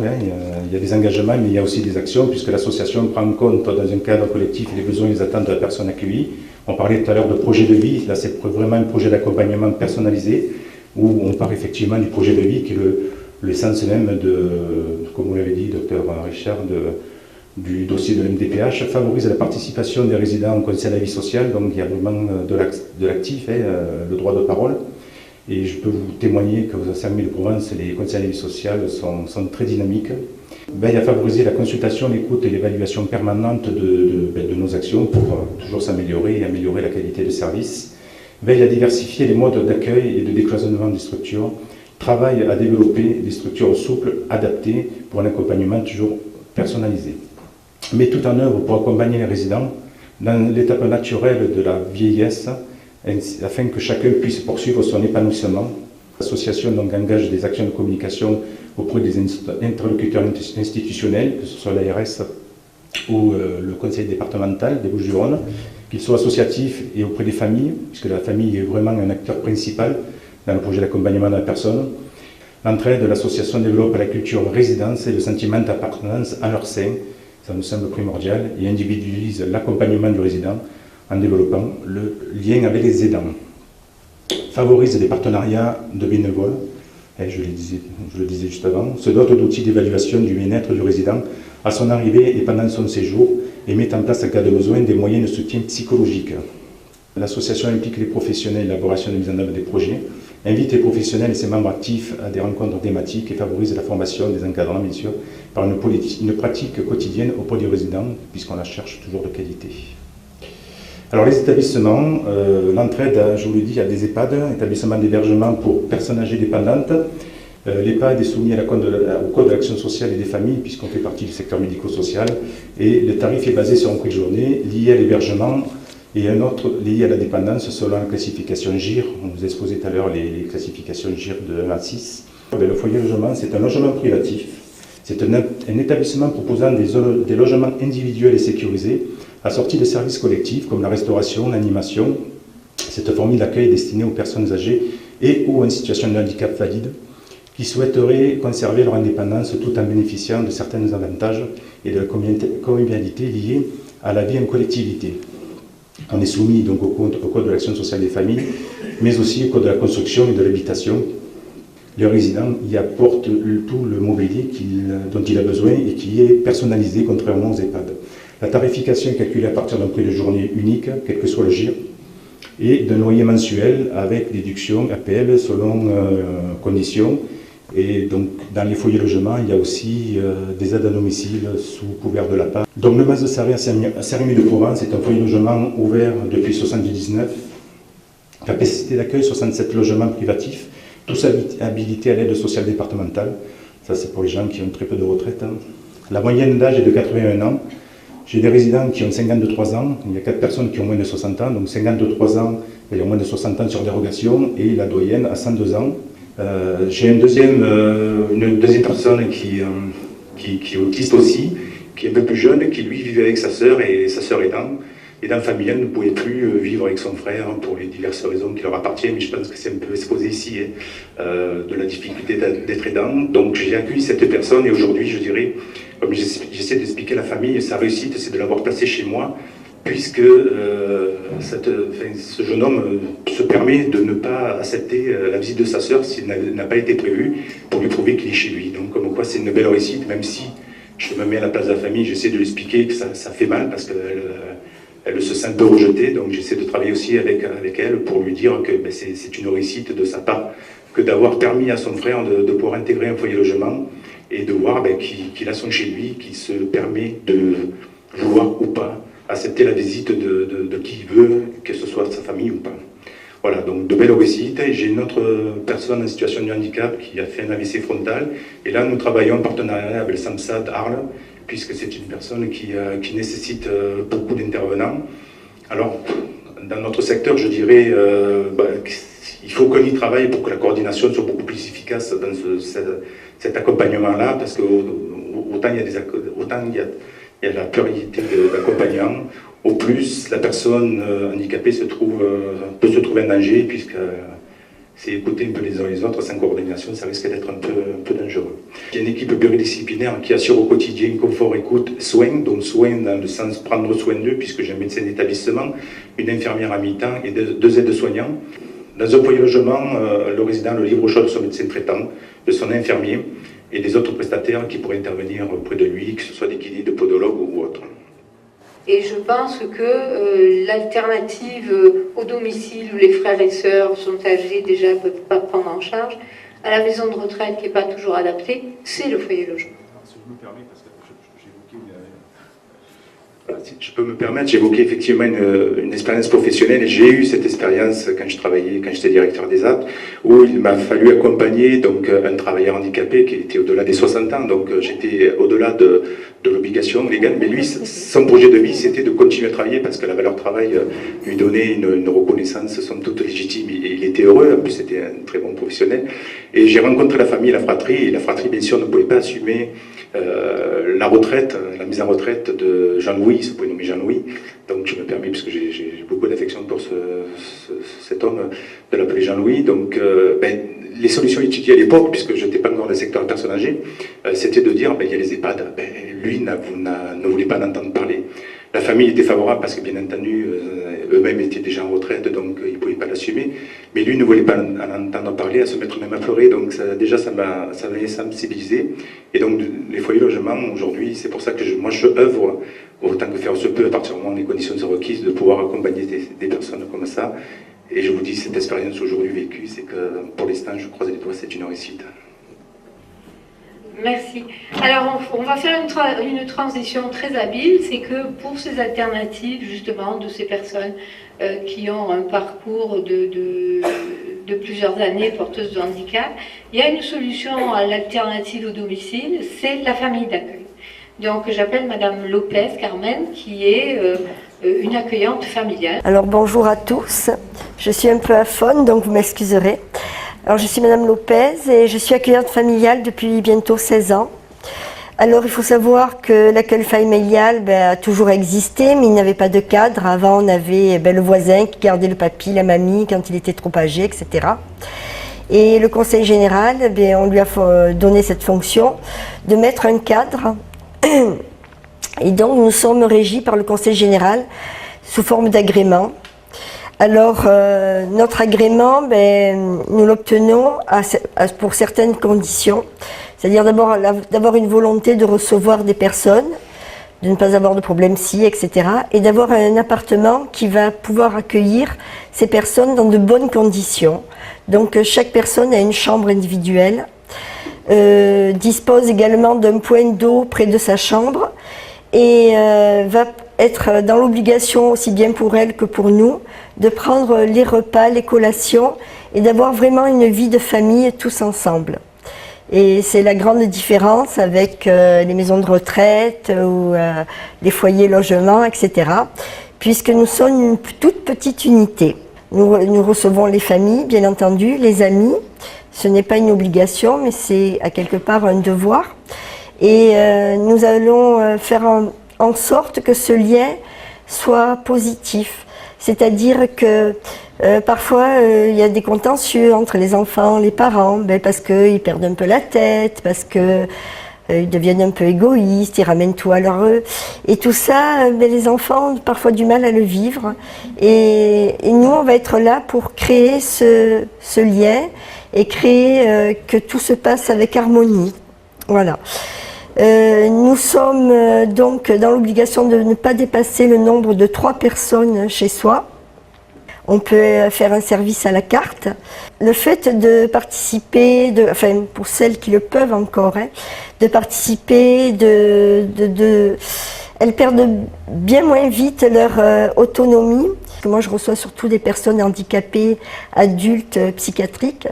il y a des engagements, mais il y a aussi des actions, puisque l'association prend en compte dans un cadre collectif les besoins et les attentes de la personne accueillie. On parlait tout à l'heure de projet de vie, là c'est vraiment un projet d'accompagnement personnalisé, où on part effectivement du projet de vie, qui est l'essence même comme vous l'avez dit, docteur Richard, du dossier de l'MDPH, favorise la participation des résidents au conseil à la vie sociale, donc il y a vraiment de l'actif, le droit de parole. Et je peux vous témoigner que aux Saint-Denis-de-Provence, les conseils à la vie sociale sont très dynamiques. Veille à favoriser la consultation, l'écoute et l'évaluation permanente de nos actions pour toujours s'améliorer et améliorer la qualité de service. Veille à diversifier les modes d'accueil et de décloisonnement des structures. Travaille à développer des structures souples, adaptées pour un accompagnement toujours personnalisé. Met tout en œuvre pour accompagner les résidents dans l'étape naturelle de la vieillesse, afin que chacun puisse poursuivre son épanouissement. L'association engage des actions de communication auprès des interlocuteurs institutionnels, que ce soit l'ARS ou le conseil départemental des Bouches-du-Rhône, qu'ils soient associatifs et auprès des familles, puisque la famille est vraiment un acteur principal dans le projet d'accompagnement de la personne. L'entraide de l'association développe la culture résidence et le sentiment d'appartenance en leur sein, ça nous semble primordial, et individualise l'accompagnement du résident en développant le lien avec les aidants. Favorise des partenariats de bénévoles, je le disais juste avant, se dote d'outils d'évaluation du bien-être du résident à son arrivée et pendant son séjour, et met en place en cas de besoin des moyens de soutien psychologique. L'association implique les professionnels dans l'élaboration et la mise en œuvre des projets, invite les professionnels et ses membres actifs à des rencontres thématiques et favorise la formation des encadrants, bien sûr, par une pratique quotidienne auprès des résidents, puisqu'on la cherche toujours de qualité. Alors les établissements, l'entraide, je vous l'ai dit, il y a des EHPAD, établissements d'hébergement pour personnes âgées dépendantes. L'EHPAD est soumis au Code de l'action sociale et des familles, puisqu'on fait partie du secteur médico-social, et le tarif est basé sur un prix de journée lié à l'hébergement et un autre lié à la dépendance selon la classification GIR. On vous a exposé tout à l'heure les classifications GIR de 1 à 6. Le foyer logement, c'est un logement privatif. C'est un établissement proposant des logements individuels et sécurisés, assortis de services collectifs comme la restauration, l'animation. Cette formule d'accueil est destinée aux personnes âgées et ou en situation de handicap valide qui souhaiteraient conserver leur indépendance tout en bénéficiant de certains avantages et de la convivialité liée à la vie en collectivité. On est soumis donc au Code de l'action sociale des familles, mais aussi au Code de la construction et de l'habitation. Le résident y apporte tout le mobilier dont il a besoin et qui est personnalisé, contrairement aux EHPAD. La tarification est calculée à partir d'un prix de journée unique, quel que soit le GIR, et d'un loyer mensuel avec déduction APL selon conditions. Et donc, dans les foyers logements, il y a aussi des aides à domicile sous couvert de l'APA. Donc, le Mas de Sarré à Saint-Rémy-de-Provence est un foyer logement ouvert depuis 1979. Capacité d'accueil, 67 logements privatifs, tous habilités à l'aide sociale départementale. Ça, c'est pour les gens qui ont très peu de retraite. La moyenne d'âge est de 81 ans. J'ai des résidents qui ont 53 ans. Il y a 4 personnes qui ont moins de 60 ans. Donc, 53 ans, il y a moins de 60 ans sur dérogation. Et la doyenne à 102 ans. J'ai une deuxième personne qui est autiste aussi, qui est un peu plus jeune, qui lui vivait avec sa sœur et sa sœur aidant familiale ne pouvait plus vivre avec son frère pour les diverses raisons qui leur appartiennent, mais je pense que c'est un peu exposé ici de la difficulté d'être aidant. Donc j'ai accueilli cette personne et aujourd'hui je dirais, comme j'essaie d'expliquer à la famille, sa réussite c'est de l'avoir placé chez moi, puisque ce jeune homme se permet de ne pas accepter la visite de sa sœur s'il n'a pas été prévu pour lui prouver qu'il est chez lui. Donc comme quoi c'est une belle réussite, même si je me mets à la place de la famille, j'essaie de lui expliquer que ça fait mal parce qu'elle se sent un peu rejetée, donc j'essaie de travailler aussi avec elle pour lui dire que c'est une réussite de sa part que d'avoir permis à son frère de pouvoir intégrer un foyer logement et de voir qu'il a son chez lui, qu'il se permet de vouloir ou pas accepter la visite de qui il veut, que ce soit sa famille ou pas. Voilà, donc de belles réussites. J'ai une autre personne en situation de handicap qui a fait un AVC frontal. Et là, nous travaillons en partenariat avec le SAMSA d'Arles, puisque c'est une personne qui nécessite beaucoup d'intervenants. Alors, dans notre secteur, je dirais, il faut qu'on y travaille pour que la coordination soit beaucoup plus efficace dans cet accompagnement-là, parce que autant il y a la pluralité d'accompagnants, au plus la personne handicapée peut se trouver en danger, puisque c'est écouter un peu les uns les autres sans coordination, ça risque d'être un peu dangereux. Il y a une équipe pluridisciplinaire qui assure au quotidien confort, écoute, soins, donc soins dans le sens prendre soin d'eux, puisque j'ai un médecin d'établissement, une infirmière à mi-temps et 2 aides-soignants. Dans un foyer logement, le résident le livre au choix de son médecin traitant, de son infirmier et des autres prestataires qui pourraient intervenir auprès de lui, que ce soit des kinés, de podologues ou autres. Et je pense que l'alternative au domicile où les frères et sœurs sont âgés, déjà ne peuvent pas prendre en charge, à la maison de retraite qui n'est pas toujours adaptée, c'est le foyer logement. Si je me permets, parce que si je peux me permettre, j'évoquais effectivement une expérience professionnelle. J'ai eu cette expérience quand j'étais directeur des actes, où il m'a fallu accompagner donc un travailleur handicapé qui était au-delà des 60 ans, donc j'étais au-delà de l'obligation légale, mais lui, son projet de vie, c'était de continuer à travailler parce que la valeur travail lui donnait une reconnaissance somme toute légitime, et il était heureux, en plus c'était un très bon professionnel. Et j'ai rencontré la famille, la fratrie, et la fratrie bien sûr ne pouvait pas assumer la mise en retraite de Jean-Louis, se pouvait nommer Jean-Louis, donc je me permets, puisque j'ai beaucoup d'affection pour cet homme, de l'appeler Jean-Louis. Donc les solutions étudiées à l'époque, puisque je n'étais pas encore dans le secteur de personnes âgées, c'était de dire, il y a les EHPAD, lui ne voulait pas en entendre parler. La famille était favorable parce que bien entendu, eux-mêmes étaient déjà en retraite, donc ils ne pouvaient pas l'assumer, mais lui ne voulait pas en entendre parler, à se mettre même à pleurer, donc ça m'a sensibilisé. Et donc les foyers logements, aujourd'hui, c'est pour ça que moi je œuvre autant que faire se peut, à partir du moment où les conditions sont requises, de pouvoir accompagner des personnes comme ça. Et je vous dis, cette expérience aujourd'hui vécue, c'est que pour l'instant, je croise les doigts, c'est une réussite. Merci. Alors, on va faire une transition très habile, c'est que pour ces alternatives, justement, de ces personnes qui ont un parcours de plusieurs années porteuses de handicap, il y a une solution à l'alternative au domicile, c'est la famille d'accueil. Donc, j'appelle Madame Lopez Carmen, qui est une accueillante familiale. Alors, bonjour à tous. Je suis un peu aphone, donc vous m'excuserez. Alors, je suis Madame Lopez et je suis accueillante familiale depuis bientôt 16 ans. Alors, il faut savoir que l'accueil familial a toujours existé, mais il n'y avait pas de cadre. Avant, on avait le voisin qui gardait le papy, la mamie, quand il était trop âgé, etc. Et le conseil général, on lui a donné cette fonction de mettre un cadre. Et donc nous sommes régis par le conseil général sous forme d'agrément. Alors notre agrément, nous l'obtenons pour certaines conditions. C'est-à-dire d'abord d'avoir une volonté de recevoir des personnes, de ne pas avoir de problème psy, etc. Et d'avoir un appartement qui va pouvoir accueillir ces personnes dans de bonnes conditions. Donc chaque personne a une chambre individuelle, dispose également d'un point d'eau près de sa chambre et va être dans l'obligation, aussi bien pour elle que pour nous, de prendre les repas, les collations et d'avoir vraiment une vie de famille tous ensemble. Et c'est la grande différence avec les maisons de retraite ou les foyers logements, etc. Puisque nous sommes une toute petite unité. Nous recevons les familles, bien entendu, les amis. Ce n'est pas une obligation, mais c'est à quelque part un devoir. Et nous allons faire en sorte que ce lien soit positif. C'est-à-dire que parfois il y a des contentieux entre les enfants, les parents, parce qu'ils perdent un peu la tête, parce qu'ils deviennent un peu égoïstes, ils ramènent tout à leur eux. Et tout ça, les enfants ont parfois du mal à le vivre. Et nous, on va être là pour créer ce lien et créer que tout se passe avec harmonie. Voilà. Nous sommes donc dans l'obligation de ne pas dépasser le nombre de 3 personnes chez soi. On peut faire un service à la carte. Le fait de participer, enfin pour celles qui le peuvent encore, de participer, elles perdent bien moins vite leur autonomie. Moi je reçois surtout des personnes handicapées, adultes, psychiatriques,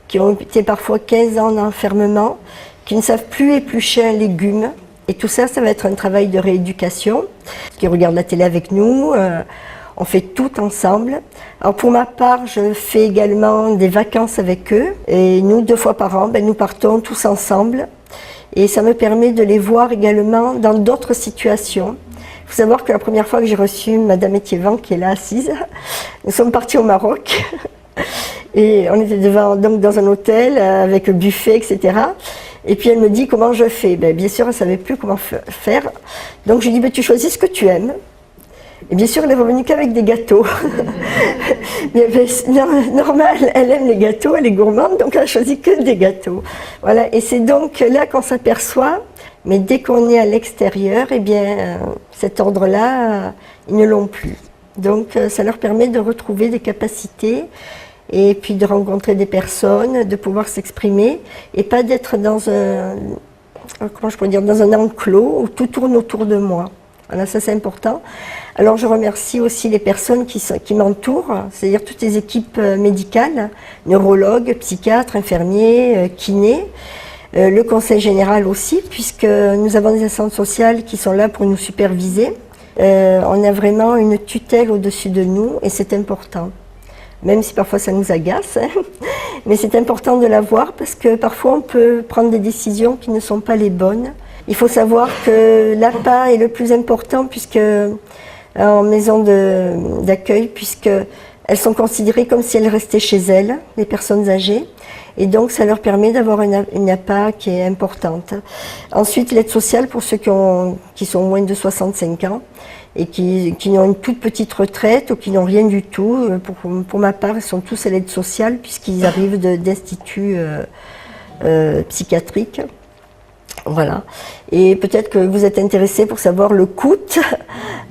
qui ont été parfois 15 ans d'enfermement, qui ne savent plus éplucher un légume. Et tout ça, ça va être un travail de rééducation. Qui regardent la télé avec nous, on fait tout ensemble. Alors pour ma part, je fais également des vacances avec eux. Et nous, 2 fois par an, nous partons tous ensemble. Et ça me permet de les voir également dans d'autres situations. Il faut savoir que la première fois que j'ai reçu Madame Étiévan, qui est là assise, nous sommes partis au Maroc. Et on était donc dans un hôtel avec le buffet, etc. Et puis elle me dit comment je fais. Bien sûr, elle ne savait plus comment faire. Donc je lui dis, tu choisis ce que tu aimes. Et bien sûr, elle est revenue qu'avec des gâteaux. Normal, elle aime les gâteaux, elle est gourmande, donc elle a choisi que des gâteaux. Voilà. Et c'est donc là qu'on s'aperçoit, mais dès qu'on est à l'extérieur, cet ordre-là, ils ne l'ont plus. Donc ça leur permet de retrouver des capacités et puis de rencontrer des personnes, de pouvoir s'exprimer et pas d'être dans dans un enclos où tout tourne autour de moi. Voilà, ça c'est important. Alors je remercie aussi les personnes qui m'entourent, c'est-à-dire toutes les équipes médicales, neurologues, psychiatres, infirmiers, kinés, le conseil général aussi, puisque nous avons des assistantes sociales qui sont là pour nous superviser. On a vraiment une tutelle au-dessus de nous et c'est important. Même si parfois ça nous agace, mais c'est important de l'avoir parce que parfois on peut prendre des décisions qui ne sont pas les bonnes. Il faut savoir que l'APA est le plus important puisque en maison d'accueil, puisqu'elles sont considérées comme si elles restaient chez elles, les personnes âgées, et donc ça leur permet d'avoir une APA qui est importante. Ensuite, l'aide sociale pour ceux qui sont moins de 65 ans, et qui ont une toute petite retraite ou qui n'ont rien du tout. Pour ma part, ils sont tous à l'aide sociale puisqu'ils arrivent d'instituts psychiatriques. Voilà. Et peut-être que vous êtes intéressés pour savoir le coût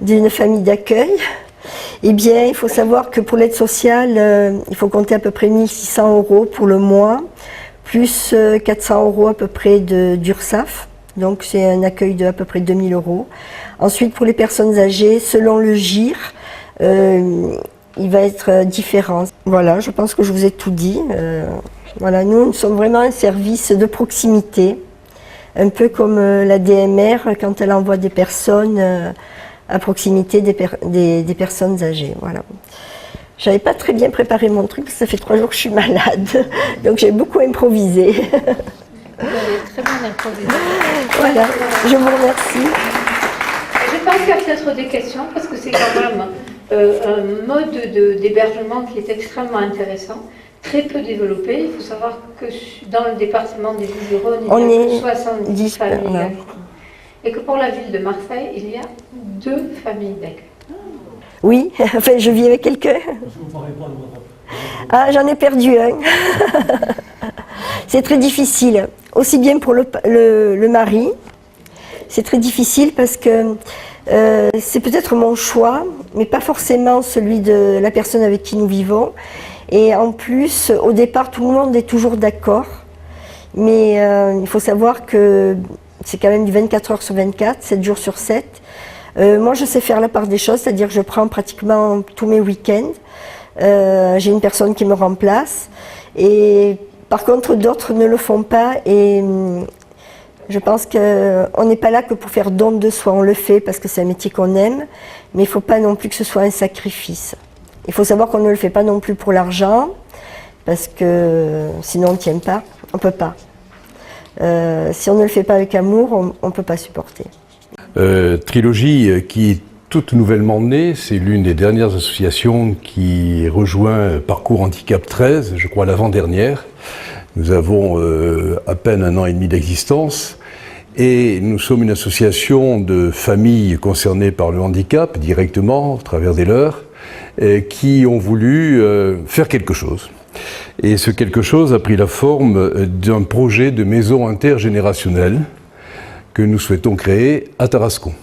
d'une famille d'accueil. Eh bien, il faut savoir que pour l'aide sociale, il faut compter à peu près 1 600 € pour le mois, plus 400 € à peu près d'URSSAF. Donc c'est un accueil de à peu près 2 000 €. Ensuite, pour les personnes âgées, selon le GIR, il va être différent. Voilà, je pense que je vous ai tout dit. Voilà, nous sommes vraiment un service de proximité, un peu comme la DMR quand elle envoie des personnes à proximité des personnes âgées. Voilà. J'avais pas très bien préparé mon truc, parce que ça fait 3 jours que je suis malade, donc j'ai beaucoup improvisé. Vous avez très bien improvisé. Voilà, je vous remercie. Je pense qu'il y a peut-être des questions, parce que c'est quand même un mode d'hébergement qui est extrêmement intéressant, très peu développée. Il faut savoir que dans le département des Bouches-du-Rhône, il On y a est 70 familles là. d'accueil. Et que pour la ville de Marseille, il y a 2 familles d'accueil. Oui, enfin je vis avec quelqu'un. Ah, j'en ai perdu un. C'est très difficile, aussi bien pour le mari. C'est très difficile parce que c'est peut-être mon choix, mais pas forcément celui de la personne avec qui nous vivons. Et en plus, au départ, tout le monde est toujours d'accord. Mais il faut savoir que c'est quand même du 24 heures sur 24, 7 jours sur 7. Moi, je sais faire la part des choses, c'est-à-dire que je prends pratiquement tous mes week-ends. J'ai une personne qui me remplace. Et par contre, d'autres ne le font pas. Et je pense qu'on n'est pas là que pour faire don de soi. On le fait parce que c'est un métier qu'on aime. Mais il ne faut pas non plus que ce soit un sacrifice. Il faut savoir qu'on ne le fait pas non plus pour l'argent, parce que sinon on ne tient pas, on ne peut pas. Si on ne le fait pas avec amour, on ne peut pas supporter. Trilogie qui est toute nouvellement née, c'est l'une des dernières associations qui rejoint Parcours Handicap 13, je crois l'avant-dernière. Nous avons à peine 1 an et demi d'existence et nous sommes une association de familles concernées par le handicap directement, à travers des leurs, qui ont voulu faire quelque chose. Et ce quelque chose a pris la forme d'un projet de maison intergénérationnelle que nous souhaitons créer à Tarascon.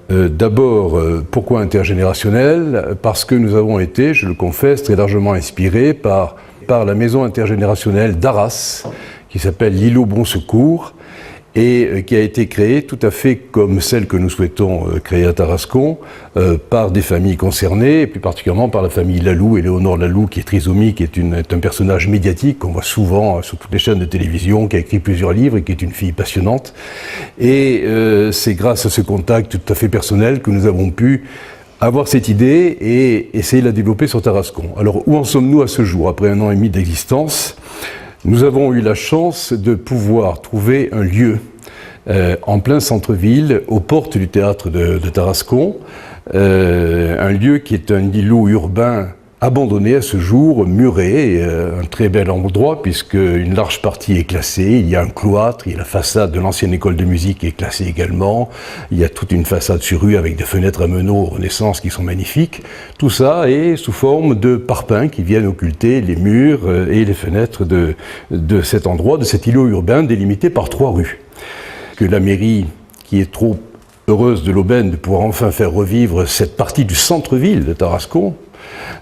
D'abord, pourquoi intergénérationnel? Parce que nous avons été, je le confesse, très largement inspirés par la maison intergénérationnelle d'Arras, qui s'appelle l'îlot Bon Secours, et qui a été créée tout à fait comme celle que nous souhaitons créer à Tarascon, par des familles concernées, et plus particulièrement par la famille Laloux, Éléonore Laloux, qui est trisomique, qui est un personnage médiatique qu'on voit souvent sur toutes les chaînes de télévision, qui a écrit plusieurs livres et qui est une fille passionnante. Et c'est grâce à ce contact tout à fait personnel que nous avons pu avoir cette idée et essayer de la développer sur Tarascon. Alors, où en sommes-nous à ce jour, après 1 an et demi d'existence? Nous avons eu la chance de pouvoir trouver un lieu en plein centre-ville, aux portes du théâtre de Tarascon, un lieu qui est un îlot urbain abandonné à ce jour, muré, un très bel endroit puisque une large partie est classée, il y a un cloître, il y a la façade de l'ancienne école de musique qui est classée également, il y a toute une façade sur rue avec des fenêtres à meneaux Renaissance qui sont magnifiques. Tout ça est sous forme de parpaings qui viennent occulter les murs et les fenêtres de cet endroit, de cet îlot urbain délimité par 3 rues. Que la mairie, qui est trop heureuse de l'aubaine de pouvoir enfin faire revivre cette partie du centre-ville de Tarascon,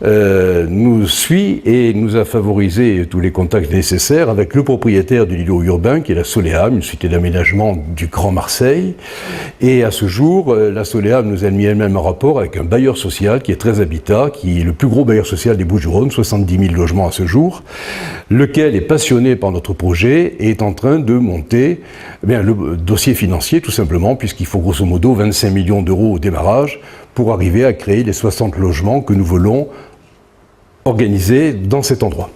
nous suit et nous a favorisé tous les contacts nécessaires avec le propriétaire de l'îlot urbain qui est la Soleam, une société d'aménagement du Grand Marseille. Et à ce jour, la Soleam nous a mis elle-même en rapport avec un bailleur social qui est Très Habitat, qui est le plus gros bailleur social des Bouches-du-Rhône, 70 000 logements à ce jour, lequel est passionné par notre projet et est en train de monter le dossier financier tout simplement, puisqu'il faut grosso modo 25 millions d'euros au démarrage pour arriver à créer les 60 logements que nous voulons organiser dans cet endroit.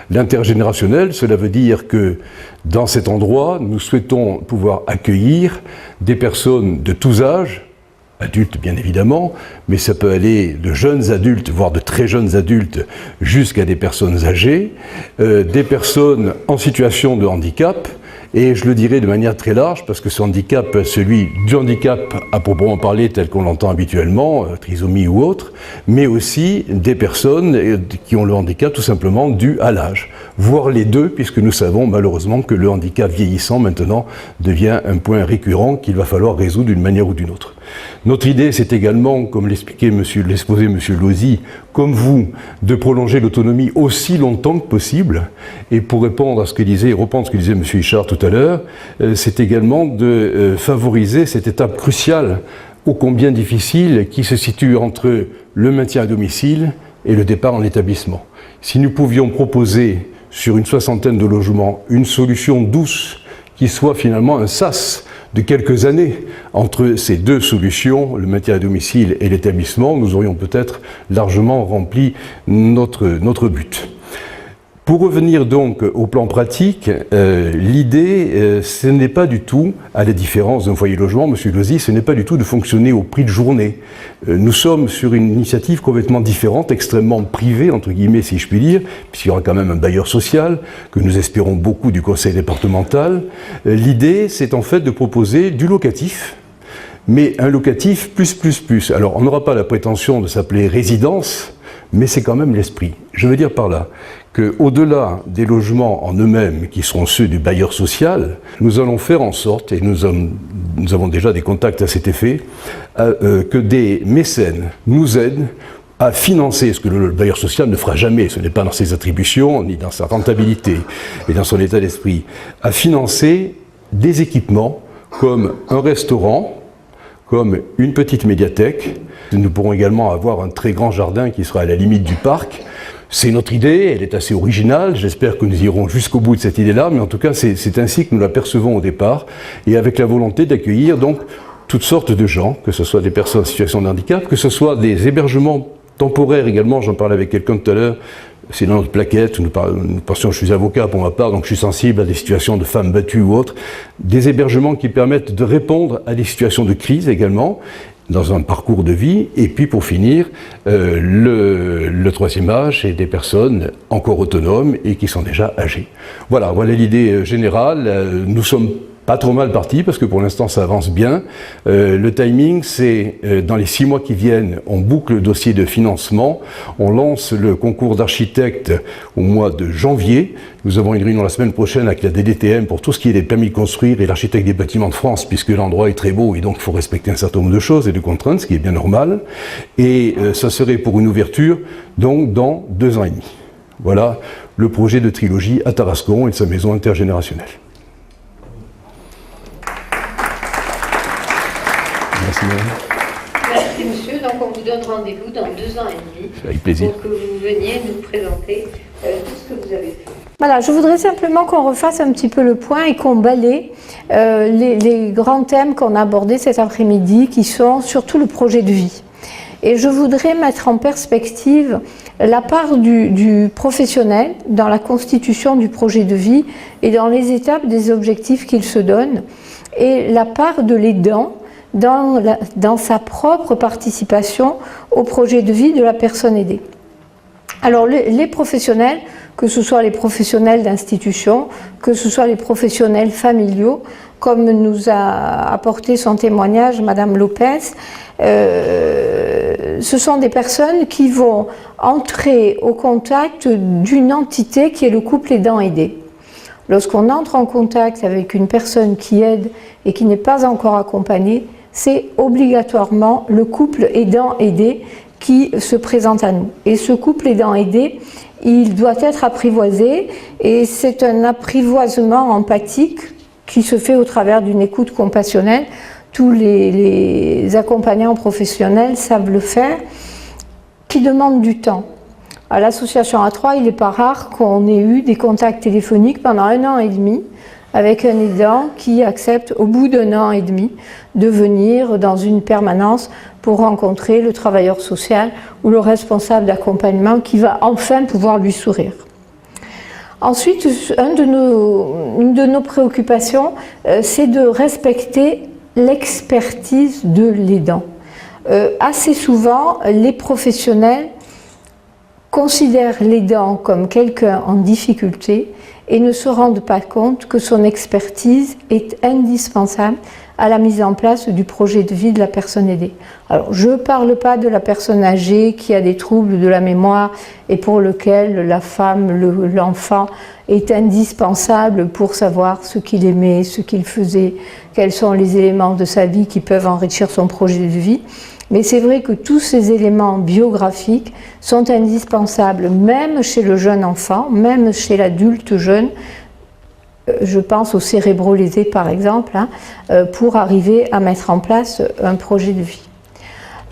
L'intergénérationnel, cela veut dire que dans cet endroit, nous souhaitons pouvoir accueillir des personnes de tous âges, adultes bien évidemment, mais ça peut aller de jeunes adultes, voire de très jeunes adultes, jusqu'à des personnes âgées, des personnes en situation de handicap, et je le dirais de manière très large, parce que ce handicap, celui du handicap à proprement parler tel qu'on l'entend habituellement, trisomie ou autre, mais aussi des personnes qui ont le handicap tout simplement dû à l'âge, voire les deux, puisque nous savons malheureusement que le handicap vieillissant maintenant devient un point récurrent qu'il va falloir résoudre d'une manière ou d'une autre. Notre idée, c'est également, comme l'exposait M. Lozy, comme vous, de prolonger l'autonomie aussi longtemps que possible. Et pour répondre à ce que disait, reprendre ce que disait M. Hichard tout à l'heure, c'est également de favoriser cette étape cruciale, ô combien difficile, qui se situe entre le maintien à domicile et le départ en établissement. Si nous pouvions proposer sur une 60aine de logements une solution douce qui soit finalement un sas de quelques années entre ces deux solutions, le maintien à domicile et l'établissement, nous aurions peut-être largement rempli notre but. Pour revenir donc au plan pratique, l'idée, ce n'est pas du tout, à la différence d'un foyer logement, M. Lozy, ce n'est pas du tout de fonctionner au prix de journée. Nous sommes sur une initiative complètement différente, extrêmement privée, entre guillemets, si je puis dire, puisqu'il y aura quand même un bailleur social, que nous espérons beaucoup du conseil départemental. L'idée, c'est en fait de proposer du locatif, mais un locatif plus. Alors, on n'aura pas la prétention de s'appeler résidence, mais c'est quand même l'esprit. Je veux dire par là qu'au-delà des logements en eux-mêmes, qui seront ceux du bailleur social, nous allons faire en sorte, et nous avons déjà des contacts à cet effet, que des mécènes nous aident à financer ce que le bailleur social ne fera jamais, ce n'est pas dans ses attributions, ni dans sa rentabilité, mais dans son état d'esprit, à financer des équipements comme un restaurant, comme une petite médiathèque. Nous pourrons également avoir un très grand jardin qui sera à la limite du parc. C'est notre idée, elle est assez originale, j'espère que nous irons jusqu'au bout de cette idée-là, mais en tout cas c'est ainsi que nous la percevons au départ, et avec la volonté d'accueillir donc toutes sortes de gens, que ce soit des personnes en situation de handicap, que ce soit des hébergements temporaires également, j'en parlais avec quelqu'un tout à l'heure, c'est dans notre plaquette, nous pensions, je suis avocat pour ma part, donc je suis sensible à des situations de femmes battues ou autres, des hébergements qui permettent de répondre à des situations de crise également, dans un parcours de vie, et puis pour finir, le troisième âge, c'est des personnes encore autonomes et qui sont déjà âgées. Voilà l'idée générale. Nous sommes pas trop mal partis parce que pour l'instant ça avance bien. Le timing, c'est dans les 6 mois qui viennent, on boucle le dossier de financement, on lance le concours d'architectes au mois de janvier. Nous avons une réunion la semaine prochaine avec la DDTM pour tout ce qui est des permis de construire et l'architecte des bâtiments de France, puisque l'endroit est très beau et donc il faut respecter un certain nombre de choses et de contraintes, ce qui est bien normal. Et ça serait pour une ouverture donc dans 2 ans et demi. Voilà le projet de trilogie à Tarascon et de sa maison intergénérationnelle. Merci, madame. Merci, monsieur. Donc, on vous donne rendez-vous dans 2 ans et demi. Avec plaisir. Pour que vous veniez nous présenter tout ce que vous avez fait. Voilà, je voudrais simplement qu'on refasse un petit peu le point et qu'on balaie les grands thèmes qu'on a abordés cet après-midi, qui sont surtout le projet de vie. Et je voudrais mettre en perspective la part du professionnel dans la constitution du projet de vie et dans les étapes des objectifs qu'il se donne, et la part de l'aidant dans sa propre participation au projet de vie de la personne aidée. Alors les professionnels, que ce soit les professionnels d'institution, que ce soit les professionnels familiaux, comme nous a apporté son témoignage Madame Lopez, ce sont des personnes qui vont entrer au contact d'une entité qui est le couple aidant-aidé. Lorsqu'on entre en contact avec une personne qui aide et qui n'est pas encore accompagnée, c'est obligatoirement le couple aidant-aidé qui se présente à nous. Et ce couple aidant-aidé, il doit être apprivoisé, et c'est un apprivoisement empathique qui se fait au travers d'une écoute compassionnelle. Tous les accompagnants professionnels savent le faire, qui demande du temps. À l'association A3, il n'est pas rare qu'on ait eu des contacts téléphoniques pendant 1 an et demi avec un aidant qui accepte au bout d'1 an et demi de venir dans une permanence pour rencontrer le travailleur social ou le responsable d'accompagnement qui va enfin pouvoir lui sourire. Ensuite, une de nos préoccupations, c'est de respecter l'expertise de l'aidant. Assez souvent, les professionnels considèrent l'aidant comme quelqu'un en difficulté et ne se rendent pas compte que son expertise est indispensable à la mise en place du projet de vie de la personne aidée. Alors, je ne parle pas de la personne âgée qui a des troubles de la mémoire et pour lequel la femme, l'enfant est indispensable pour savoir ce qu'il aimait, ce qu'il faisait, quels sont les éléments de sa vie qui peuvent enrichir son projet de vie. Mais c'est vrai que tous ces éléments biographiques sont indispensables, même chez le jeune enfant, même chez l'adulte jeune, je pense aux cérébrolésés par exemple, pour arriver à mettre en place un projet de vie.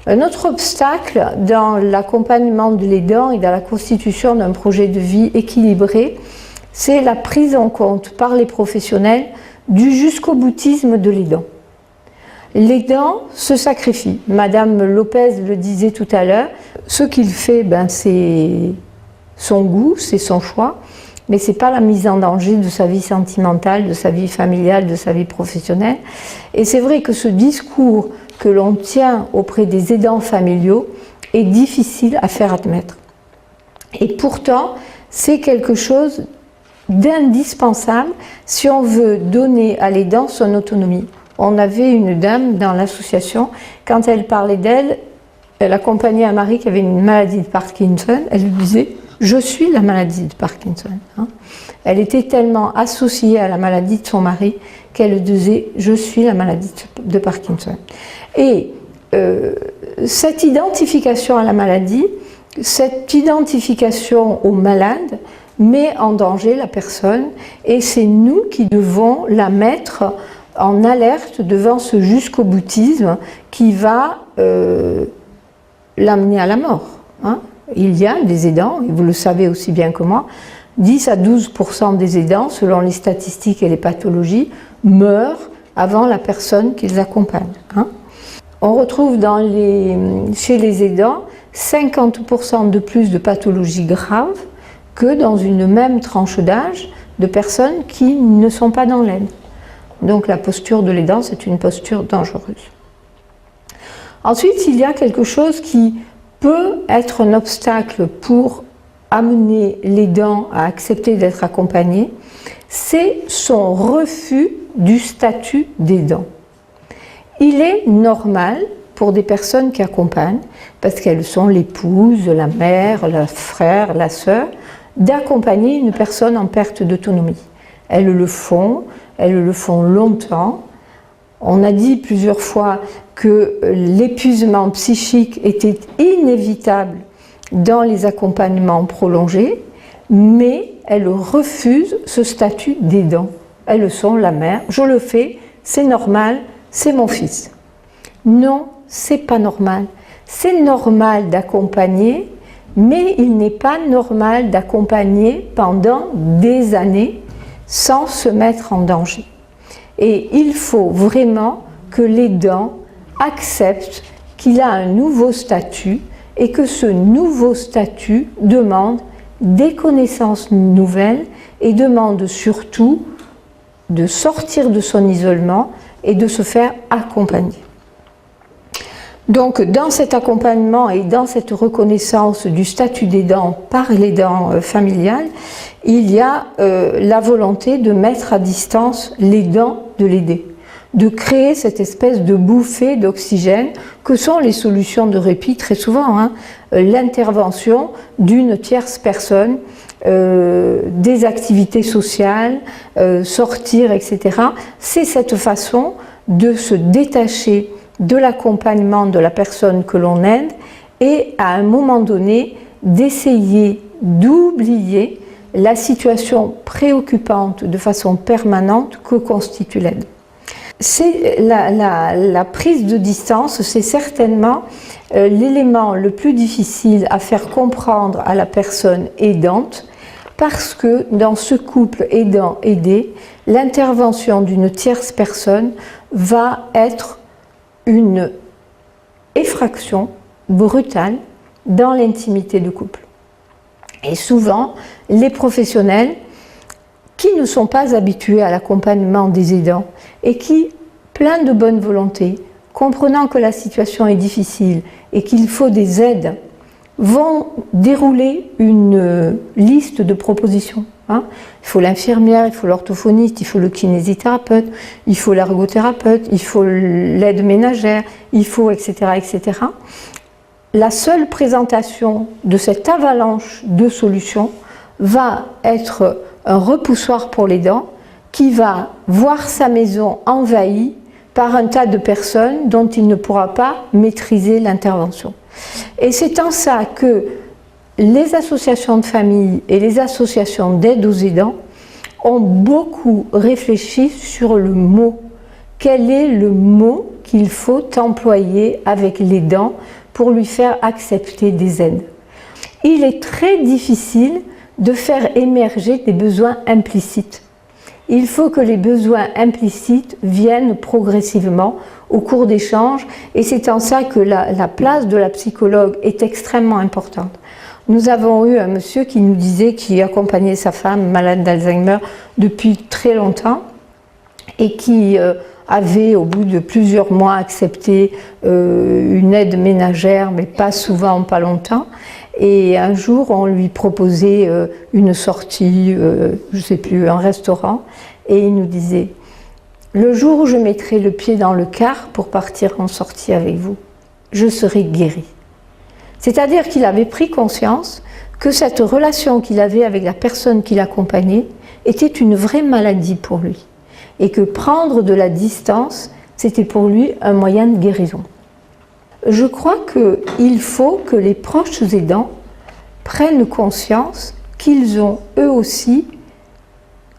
Un autre obstacle dans l'accompagnement de l'aidant et dans la constitution d'un projet de vie équilibré, c'est la prise en compte par les professionnels du jusqu'au-boutisme de l'aidant. L'aidant se sacrifie. Madame Lopez le disait tout à l'heure, ce qu'il fait, c'est son goût, c'est son choix, mais ce n'est pas la mise en danger de sa vie sentimentale, de sa vie familiale, de sa vie professionnelle. Et c'est vrai que ce discours que l'on tient auprès des aidants familiaux est difficile à faire admettre. Et pourtant, c'est quelque chose d'indispensable si on veut donner à l'aidant son autonomie. On avait une dame dans l'association, quand elle parlait d'elle, elle accompagnait un mari qui avait une maladie de Parkinson, elle lui disait « je suis la maladie de Parkinson ». Elle était tellement associée à la maladie de son mari qu'elle disait « je suis la maladie de Parkinson ». Et cette identification à la maladie, cette identification au malade met en danger la personne et c'est nous qui devons la mettre en alerte devant ce jusqu'au-boutisme qui va l'amener à la mort. Il y a des aidants, et vous le savez aussi bien que moi, 10 à 12% des aidants, selon les statistiques et les pathologies, meurent avant la personne qu'ils accompagnent. On retrouve chez les aidants 50% de plus de pathologies graves que dans une même tranche d'âge de personnes qui ne sont pas dans l'aide. Donc la posture de l'aidant, c'est une posture dangereuse. Ensuite, il y a quelque chose qui peut être un obstacle pour amener l'aidant à accepter d'être accompagné, c'est son refus du statut d'aidant. Il est normal pour des personnes qui accompagnent, parce qu'elles sont l'épouse, la mère, le frère, la sœur, d'accompagner une personne en perte d'autonomie. Elles le font longtemps. On a dit plusieurs fois que l'épuisement psychique était inévitable dans les accompagnements prolongés, mais elles refusent ce statut d'aidant. Elles sont la mère, je le fais, c'est normal, c'est mon fils. Non, c'est pas normal. C'est normal d'accompagner, mais il n'est pas normal d'accompagner pendant des années sans se mettre en danger. Et il faut vraiment que l'aidant accepte qu'il a un nouveau statut et que ce nouveau statut demande des connaissances nouvelles et demande surtout de sortir de son isolement et de se faire accompagner. Donc dans cet accompagnement et dans cette reconnaissance du statut d'aidant par l'aidant familial, il y a la volonté de mettre à distance l'aidant de l'aider, de créer cette espèce de bouffée d'oxygène que sont les solutions de répit très souvent, l'intervention d'une tierce personne, des activités sociales, sortir, etc. C'est cette façon de se détacher de l'accompagnement de la personne que l'on aide et à un moment donné d'essayer d'oublier la situation préoccupante de façon permanente que constitue l'aide. C'est la prise de distance, c'est certainement l'élément le plus difficile à faire comprendre à la personne aidante parce que dans ce couple aidant-aidé, l'intervention d'une tierce personne va être une effraction brutale dans l'intimité du couple. Et souvent, les professionnels qui ne sont pas habitués à l'accompagnement des aidants et qui, pleins de bonne volonté, comprenant que la situation est difficile et qu'il faut des aides, vont dérouler une liste de propositions. Il faut l'infirmière, il faut l'orthophoniste, il faut le kinésithérapeute, il faut l'ergothérapeute, il faut l'aide ménagère, il faut etc., etc. La seule présentation de cette avalanche de solutions va être un repoussoir pour l'aidant qui va voir sa maison envahie par un tas de personnes dont il ne pourra pas maîtriser l'intervention. Et c'est en ça que les associations de famille et les associations d'aide aux aidants ont beaucoup réfléchi sur le mot. Quel est le mot qu'il faut employer avec l'aidant pour lui faire accepter des aides? Il est très difficile de faire émerger des besoins implicites. Il faut que les besoins implicites viennent progressivement au cours d'échanges et c'est en ça que la place de la psychologue est extrêmement importante. nous avons eu un monsieur qui nous disait qu'il accompagnait sa femme malade d'Alzheimer depuis très longtemps et qui avait au bout de plusieurs mois accepté une aide ménagère, mais pas souvent, pas longtemps. Et un jour, on lui proposait une sortie, je ne sais plus, un restaurant, et il nous disait « Le jour où je mettrai le pied dans le car pour partir en sortie avec vous, je serai guéri. » C'est-à-dire qu'il avait pris conscience que cette relation qu'il avait avec la personne qu'il accompagnait était une vraie maladie pour lui. Et que prendre de la distance, c'était pour lui un moyen de guérison. Je crois qu'il faut que les proches aidants prennent conscience qu'ils ont eux aussi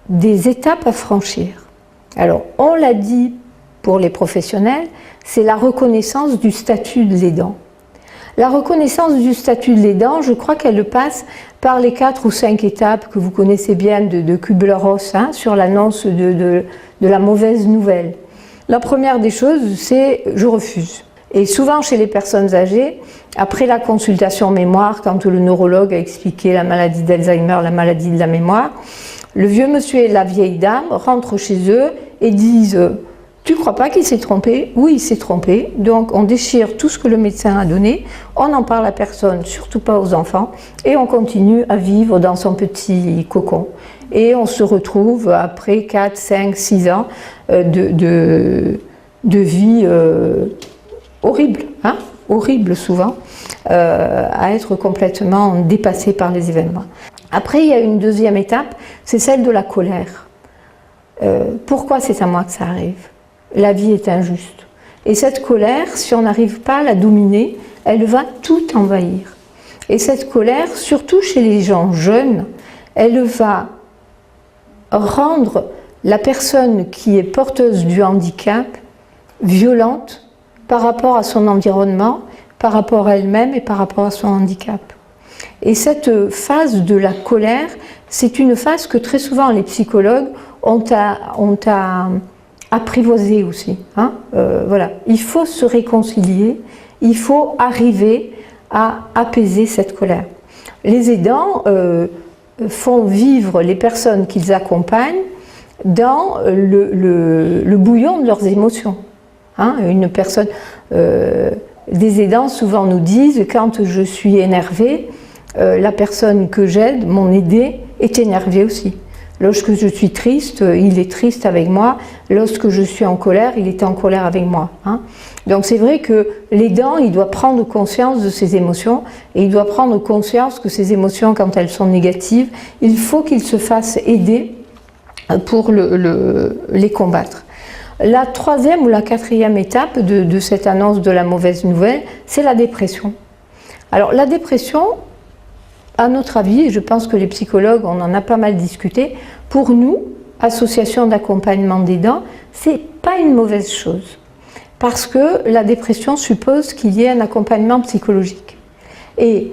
des étapes à franchir. Alors, on l'a dit pour les professionnels, c'est la reconnaissance du statut de l'aidant. La reconnaissance du statut de l'aidant, je crois qu'elle passe par les 4 ou 5 étapes que vous connaissez bien de Kübler-Ross, sur l'annonce de la mauvaise nouvelle. La première des choses, c'est « je refuse ». Et souvent chez les personnes âgées, après la consultation mémoire, quand le neurologue a expliqué la maladie d'Alzheimer, la maladie de la mémoire, le vieux monsieur et la vieille dame rentrent chez eux et disent « Tu ne crois pas qu'il s'est trompé ? Oui, il s'est trompé. » Donc on déchire tout ce que le médecin a donné, on n'en parle à personne, surtout pas aux enfants, et on continue à vivre dans son petit cocon. Et on se retrouve après 4, 5, 6 ans de vie horrible, horrible souvent, à être complètement dépassé par les événements. Après, il y a une deuxième étape, c'est celle de la colère. Pourquoi c'est à moi que ça arrive ? La vie est injuste. Et cette colère, si on n'arrive pas à la dominer, elle va tout envahir. Et cette colère, surtout chez les gens jeunes, elle va rendre la personne qui est porteuse du handicap violente par rapport à son environnement, par rapport à elle-même et par rapport à son handicap. Et cette phase de la colère, c'est une phase que très souvent les psychologues ont à apprivoiser aussi. Voilà. Il faut se réconcilier, il faut arriver à apaiser cette colère. Les aidants font vivre les personnes qu'ils accompagnent dans le bouillon de leurs émotions. Une personne, des aidants souvent nous disent quand je suis énervée, la personne que j'aide, mon aidé, est énervée aussi. Lorsque je suis triste, il est triste avec moi. Lorsque je suis en colère, il est en colère avec moi. Donc c'est vrai que l'aidant, il doit prendre conscience de ses émotions et il doit prendre conscience que ces émotions, quand elles sont négatives, il faut qu'il se fasse aider pour les combattre. La troisième ou la quatrième étape de cette annonce de la mauvaise nouvelle, c'est la dépression. Alors la dépression, à notre avis, et je pense que les psychologues, on en a pas mal discuté, pour nous, association d'accompagnement d'aidants, c'est pas une mauvaise chose. Parce que la dépression suppose qu'il y ait un accompagnement psychologique. Et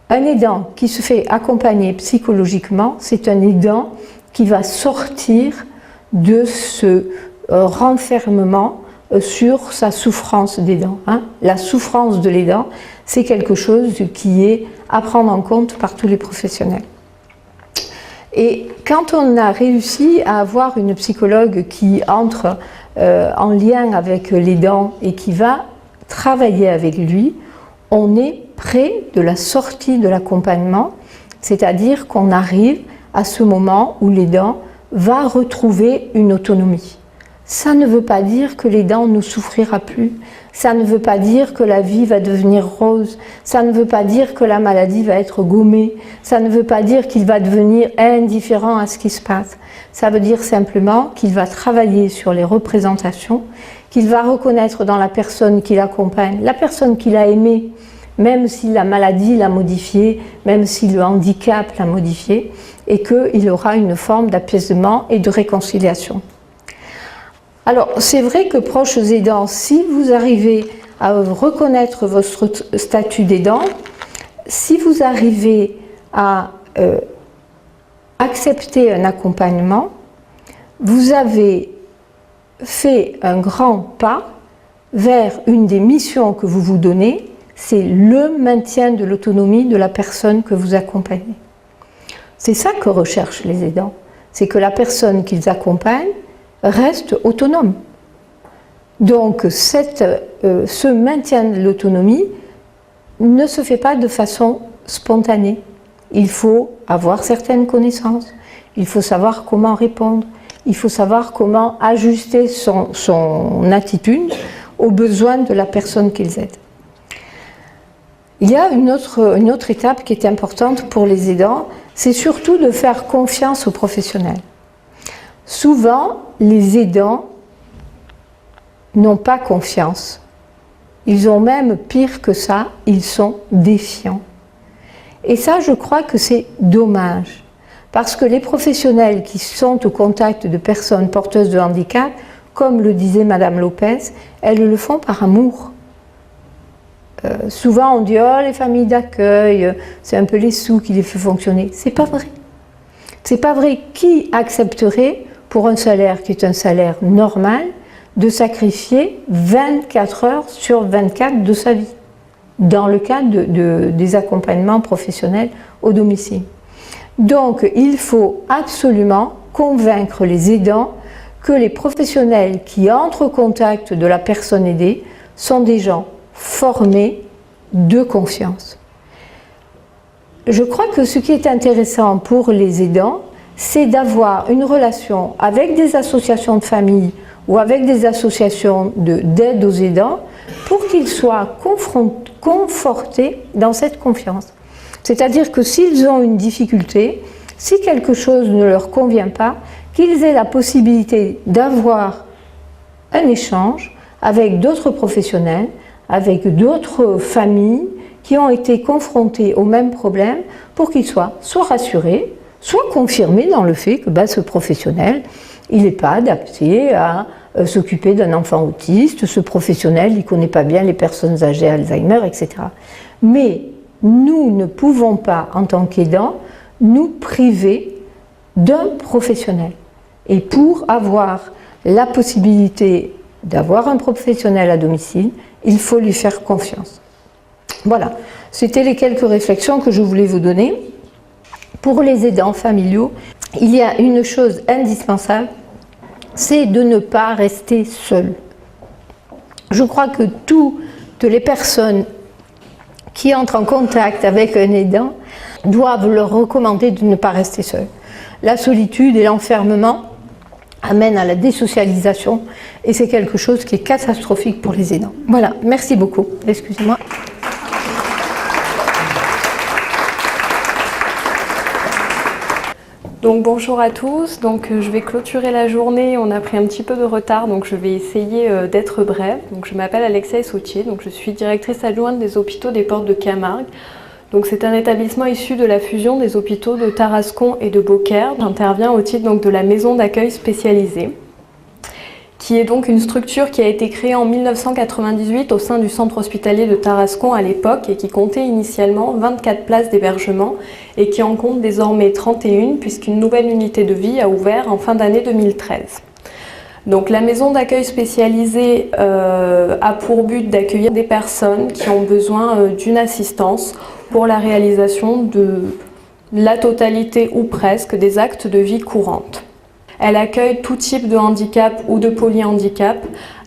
un aidant qui se fait accompagner psychologiquement, c'est un aidant qui va sortir de ce renfermement sur sa souffrance d'aidant. La souffrance de l'aidant, c'est quelque chose qui est à prendre en compte par tous les professionnels. Et quand on a réussi à avoir une psychologue qui entre en lien avec l'aidant et qui va travailler avec lui, on est près de la sortie de l'accompagnement, c'est-à-dire qu'on arrive à ce moment où l'aidant va retrouver une autonomie. Ça ne veut pas dire que l'aidant ne souffrira plus, ça ne veut pas dire que la vie va devenir rose, ça ne veut pas dire que la maladie va être gommée, ça ne veut pas dire qu'il va devenir indifférent à ce qui se passe. Ça veut dire simplement qu'il va travailler sur les représentations, qu'il va reconnaître dans la personne qui l'accompagne, la personne qu'il a aimée, même si la maladie l'a modifiée, même si le handicap l'a modifié, et qu'il aura une forme d'apaisement et de réconciliation. Alors, c'est vrai que proches aidants, si vous arrivez à reconnaître votre statut d'aidant, si vous arrivez à accepter un accompagnement, vous avez fait un grand pas vers une des missions que vous vous donnez, c'est le maintien de l'autonomie de la personne que vous accompagnez. C'est ça que recherchent les aidants, c'est que la personne qu'ils accompagnent reste autonome. Donc ce maintien de l'autonomie ne se fait pas de façon spontanée. Il faut avoir certaines connaissances, il faut savoir comment répondre, il faut savoir comment ajuster son attitude aux besoins de la personne qu'ils aident. Il y a une autre étape qui est importante pour les aidants, c'est surtout de faire confiance aux professionnels. Souvent, les aidants n'ont pas confiance. Ils ont même pire que ça, ils sont défiants. Et ça, je crois que c'est dommage. Parce que les professionnels qui sont au contact de personnes porteuses de handicap, comme le disait Madame Lopez, elles le font par amour. Souvent on dit « Oh, les familles d'accueil, c'est un peu les sous qui les fait fonctionner ». C'est pas vrai. C'est pas vrai. Qui accepterait, pour un salaire qui est un salaire normal, de sacrifier 24 heures sur 24 de sa vie, dans le cadre des accompagnements professionnels au domicile. Donc, il faut absolument convaincre les aidants que les professionnels qui entrent au contact de la personne aidée sont des gens formés de confiance. Je crois que ce qui est intéressant pour les aidants, c'est d'avoir une relation avec des associations de famille ou avec des associations d'aide aux aidants pour qu'ils soient confortés dans cette confiance. C'est-à-dire que s'ils ont une difficulté, si quelque chose ne leur convient pas, qu'ils aient la possibilité d'avoir un échange avec d'autres professionnels, avec d'autres familles qui ont été confrontées au même problème pour qu'ils soient soit rassurés, soit confirmés dans le fait que ce professionnel, il n'est pas adapté à s'occuper d'un enfant autiste, ce professionnel, il ne connaît pas bien les personnes âgées Alzheimer, etc. Mais nous ne pouvons pas, en tant qu'aidants, nous priver d'un professionnel. Et pour avoir la possibilité d'avoir un professionnel à domicile, il faut lui faire confiance. Voilà, c'était les quelques réflexions que je voulais vous donner. Pour les aidants familiaux, il y a une chose indispensable, c'est de ne pas rester seul. Je crois que toutes les personnes qui entrent en contact avec un aidant doivent leur recommander de ne pas rester seuls. La solitude et l'enfermement amènent à la désocialisation et c'est quelque chose qui est catastrophique pour les aidants. Voilà, merci beaucoup. Excusez-moi. Donc bonjour à tous, je vais clôturer la journée, on a pris un petit peu de retard donc je vais essayer d'être brève. Donc je m'appelle Alexia Sautier, je suis directrice adjointe des hôpitaux des Portes de Camargue. Donc c'est un établissement issu de la fusion des hôpitaux de Tarascon et de Beaucaire. J'interviens au titre de la maison d'accueil spécialisée, qui est donc une structure qui a été créée en 1998 au sein du centre hospitalier de Tarascon à l'époque et qui comptait initialement 24 places d'hébergement et qui en compte désormais 31 puisqu'une nouvelle unité de vie a ouvert en fin d'année 2013. Donc la maison d'accueil spécialisée a pour but d'accueillir des personnes qui ont besoin d'une assistance pour la réalisation de la totalité ou presque des actes de vie courante. Elle accueille tout type de handicap ou de polyhandicap,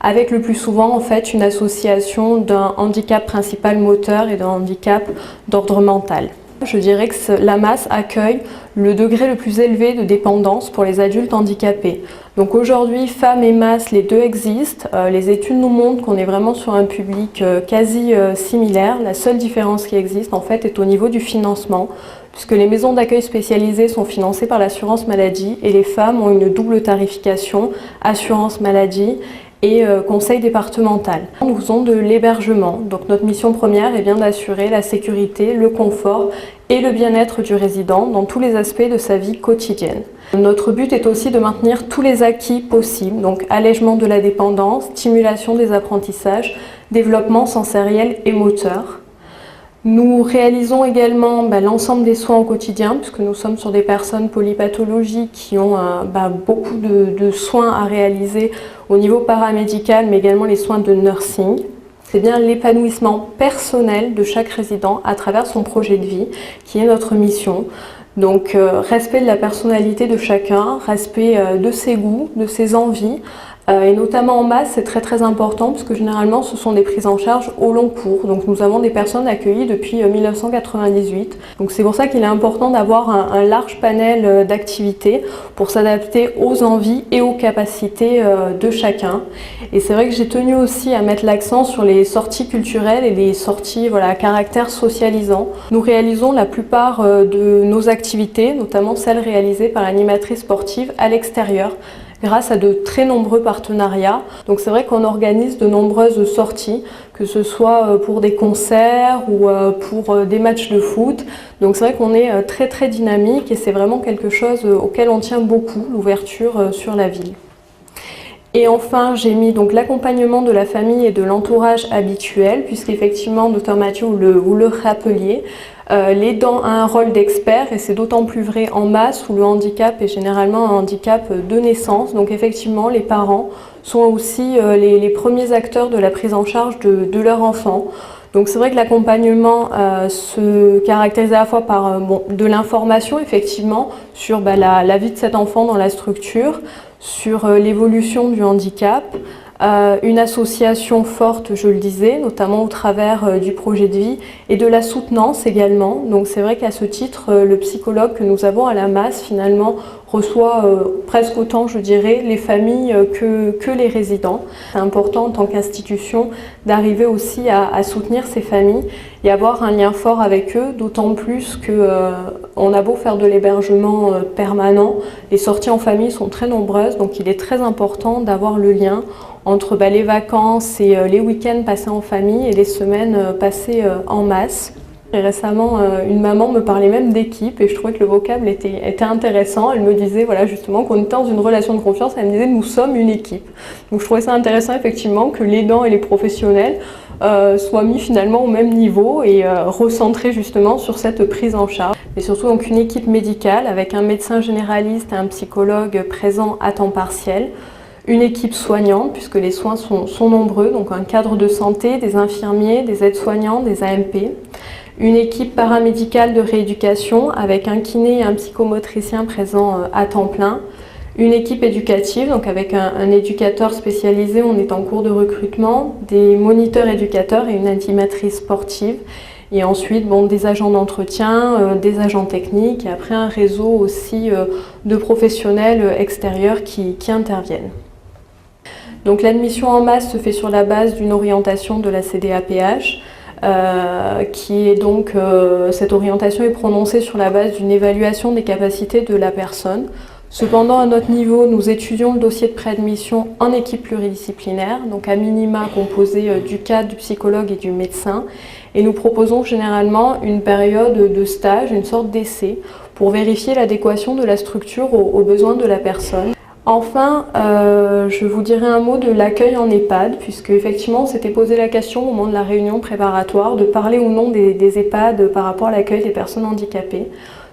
avec le plus souvent en fait une association d'un handicap principal moteur et d'un handicap d'ordre mental. Je dirais que la MAS accueille le degré le plus élevé de dépendance pour les adultes handicapés. Donc aujourd'hui, FAM et MAS, les deux existent. Les études nous montrent qu'on est vraiment sur un public quasi similaire. La seule différence qui existe en fait est au niveau du financement, puisque les maisons d'accueil spécialisées sont financées par l'assurance maladie et les femmes ont une double tarification, assurance maladie et conseil départemental. Nous faisons de l'hébergement, donc notre mission première est bien d'assurer la sécurité, le confort et le bien-être du résident dans tous les aspects de sa vie quotidienne. Notre but est aussi de maintenir tous les acquis possibles, donc allègement de la dépendance, stimulation des apprentissages, développement sensoriel et moteur. Nous réalisons également l'ensemble des soins au quotidien, puisque nous sommes sur des personnes polypathologiques qui ont beaucoup de soins à réaliser au niveau paramédical, mais également les soins de nursing. C'est bien l'épanouissement personnel de chaque résident à travers son projet de vie qui est notre mission. Donc respect de la personnalité de chacun, respect de ses goûts, de ses envies, et notamment en masse, c'est très important parce que généralement ce sont des prises en charge au long cours. Donc nous avons des personnes accueillies depuis 1998. Donc c'est pour ça qu'il est important d'avoir un large panel d'activités pour s'adapter aux envies et aux capacités de chacun. Et c'est vrai que j'ai tenu aussi à mettre l'accent sur les sorties culturelles et les sorties à caractère socialisant. Nous réalisons la plupart de nos activités, notamment celles réalisées par l'animatrice sportive à l'extérieur, grâce à de très nombreux partenariats. Donc c'est vrai qu'on organise de nombreuses sorties, que ce soit pour des concerts ou pour des matchs de foot. Donc c'est vrai qu'on est très dynamique et c'est vraiment quelque chose auquel on tient beaucoup, l'ouverture sur la ville. Et enfin, j'ai mis donc l'accompagnement de la famille et de l'entourage habituel, puisqu'effectivement, Dr Mathieu, vous le rappeliez, l'aidant a un rôle d'expert et c'est d'autant plus vrai en masse où le handicap est généralement un handicap de naissance. Donc effectivement, les parents sont aussi les premiers acteurs de la prise en charge de leur enfant. Donc c'est vrai que l'accompagnement se caractérise à la fois par de l'information effectivement sur la vie de cet enfant dans la structure, sur l'évolution du handicap, une association forte, je le disais, notamment au travers du projet de vie et de la soutenance également. Donc c'est vrai qu'à ce titre, le psychologue que nous avons à la masse finalement reçoit presque autant, je dirais, les familles que les résidents. C'est important en tant qu'institution d'arriver aussi à soutenir ces familles et avoir un lien fort avec eux, d'autant plus qu'on a beau faire de l'hébergement permanent, les sorties en famille sont très nombreuses, donc il est très important d'avoir le lien entre les vacances et les week-ends passés en famille et les semaines passées en masse. Et récemment, une maman me parlait même d'équipe et je trouvais que le vocable était intéressant. Elle me disait justement qu'on était dans une relation de confiance. Elle me disait nous sommes une équipe. Donc je trouvais ça intéressant effectivement que l'aidant et les professionnels soient mis finalement au même niveau et recentrés justement sur cette prise en charge. Et surtout donc une équipe médicale avec un médecin généraliste et un psychologue présent à temps partiel. Une équipe soignante, puisque les soins sont nombreux, donc un cadre de santé, des infirmiers, des aides-soignants, des AMP. Une équipe paramédicale de rééducation avec un kiné et un psychomotricien présents à temps plein. Une équipe éducative, donc avec un éducateur spécialisé, on est en cours de recrutement, des moniteurs éducateurs et une animatrice sportive. Et ensuite, des agents d'entretien, des agents techniques et après un réseau aussi de professionnels extérieurs qui interviennent. Donc l'admission en masse se fait sur la base d'une orientation de la CDAPH, qui est donc, cette orientation est prononcée sur la base d'une évaluation des capacités de la personne. Cependant, à notre niveau, nous étudions le dossier de préadmission en équipe pluridisciplinaire, donc à minima composé du cadre, du psychologue et du médecin. Et nous proposons généralement une période de stage, une sorte d'essai, pour vérifier l'adéquation de la structure aux besoins de la personne. Enfin, je vous dirai un mot de l'accueil en EHPAD, puisque effectivement on s'était posé la question au moment de la réunion préparatoire de parler ou non des EHPAD par rapport à l'accueil des personnes handicapées.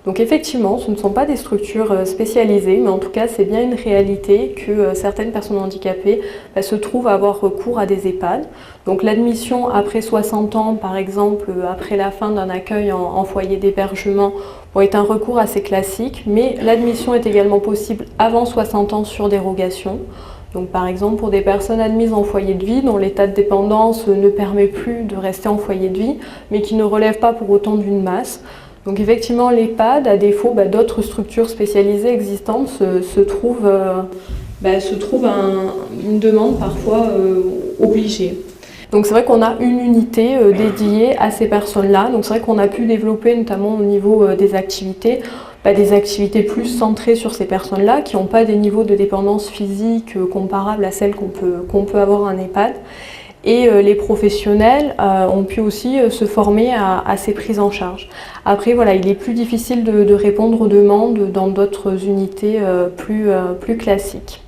Donc effectivement, ce ne sont pas des structures spécialisées, mais en tout cas c'est bien une réalité que certaines personnes handicapées se trouvent à avoir recours à des EHPAD. Donc l'admission après 60 ans, par exemple, après la fin d'un accueil en foyer d'hébergement, est un recours assez classique, mais l'admission est également possible avant 60 ans sur dérogation. Donc par exemple pour des personnes admises en foyer de vie dont l'état de dépendance ne permet plus de rester en foyer de vie, mais qui ne relèvent pas pour autant d'une masse. Donc effectivement l'EHPAD, à défaut d'autres structures spécialisées existantes, se trouve une demande parfois obligée. Donc c'est vrai qu'on a une unité dédiée à ces personnes-là. Donc c'est vrai qu'on a pu développer notamment au niveau des activités plus centrées sur ces personnes-là qui n'ont pas des niveaux de dépendance physique comparables à celles qu'on peut avoir en EHPAD. Et les professionnels ont pu aussi se former à ces prises en charge. Après, il est plus difficile de répondre aux demandes dans d'autres unités plus classiques.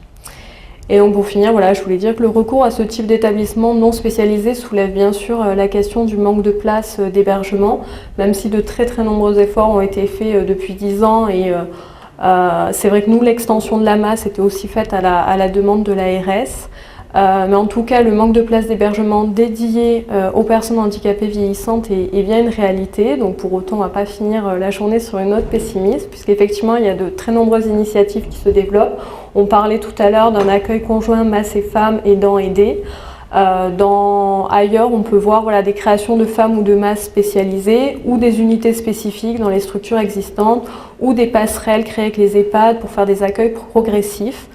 Et donc pour finir, je voulais dire que le recours à ce type d'établissement non spécialisé soulève bien sûr la question du manque de place d'hébergement, même si de très nombreux efforts ont été faits depuis 10 ans et c'est vrai que nous, l'extension de la masse était aussi faite à la demande de l'ARS. Mais en tout cas, le manque de places d'hébergement dédiées aux personnes handicapées vieillissantes est bien une réalité. Donc pour autant, on ne va pas finir la journée sur une note pessimiste, puisqu'effectivement, il y a de très nombreuses initiatives qui se développent. On parlait tout à l'heure d'un accueil conjoint masse et femmes aidant aidés. Ailleurs, on peut voir des créations de femmes ou de masses spécialisées ou des unités spécifiques dans les structures existantes ou des passerelles créées avec les EHPAD pour faire des accueils progressifs.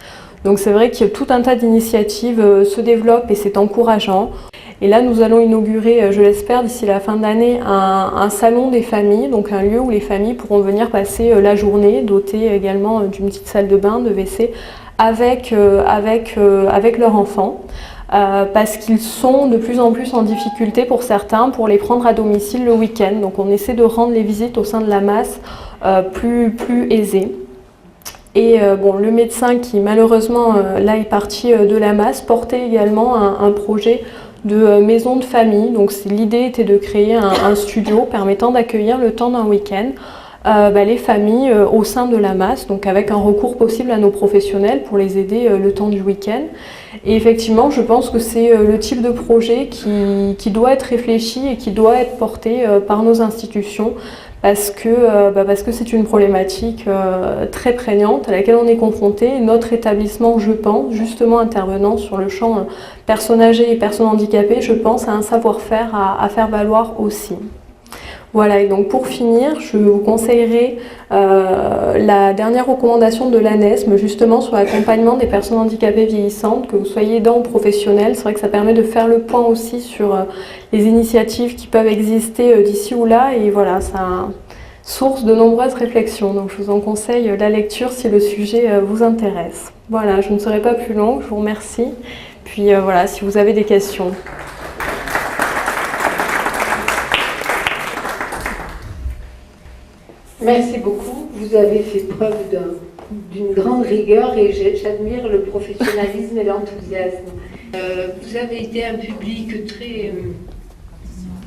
Donc c'est vrai que tout un tas d'initiatives se développent et c'est encourageant. Et là, nous allons inaugurer, je l'espère, d'ici la fin d'année, un salon des familles, donc un lieu où les familles pourront venir passer la journée, doté également d'une petite salle de bain, de WC, avec leurs enfants. Parce qu'ils sont de plus en plus en difficulté pour certains pour les prendre à domicile le week-end. Donc on essaie de rendre les visites au sein de la masse plus aisées. Et le médecin qui malheureusement là est parti de la masse portait également un projet de maison de famille. Donc l'idée était de créer un studio permettant d'accueillir le temps d'un week-end les familles au sein de la masse, donc avec un recours possible à nos professionnels pour les aider le temps du week-end. Et effectivement, je pense que c'est le type de projet qui doit être réfléchi et qui doit être porté par nos institutions parce que c'est une problématique très prégnante à laquelle on est confronté. Notre établissement, je pense, justement intervenant sur le champ personnes âgées et personnes handicapées, je pense à un savoir-faire à faire valoir aussi. Voilà, et donc pour finir, je vous conseillerais la dernière recommandation de l'ANESM, justement sur l'accompagnement des personnes handicapées vieillissantes, que vous soyez aidant ou professionnel. C'est vrai que ça permet de faire le point aussi sur les initiatives qui peuvent exister d'ici ou là, et voilà, ça source de nombreuses réflexions. Donc je vous en conseille la lecture si le sujet vous intéresse. Voilà, je ne serai pas plus longue, je vous remercie. Puis voilà, si vous avez des questions. Merci beaucoup. Vous avez fait preuve d'une grande rigueur et j'admire le professionnalisme et l'enthousiasme. Vous avez été un public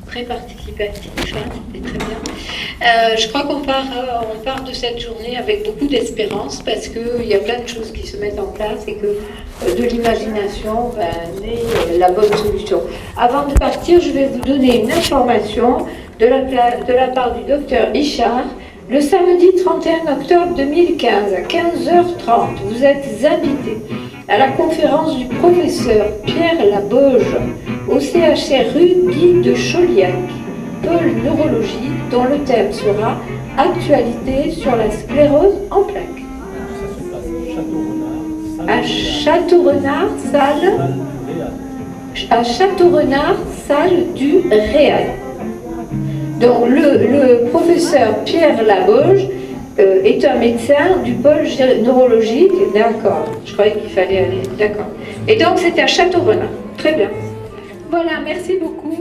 très participatif, c'était très bien. Je crois qu'on part de cette journée avec beaucoup d'espérance parce qu'il y a plein de choses qui se mettent en place et que de l'imagination naît la bonne solution. Avant de partir, je vais vous donner une information de la part du docteur Hichard. Le samedi 31 octobre 2015 à 15h30, vous êtes invité à la conférence du professeur Pierre Labauge au CHR rue Guy de Chauliac, pôle neurologie, dont le thème sera « Actualité sur la sclérose en plaques ». À Château-Renard, salle du Réal. Donc le professeur Pierre Labauge est un médecin du pôle neurologique, d'accord, je croyais qu'il fallait aller, d'accord. Et donc c'est à Château-Renard, très bien. Voilà, merci beaucoup.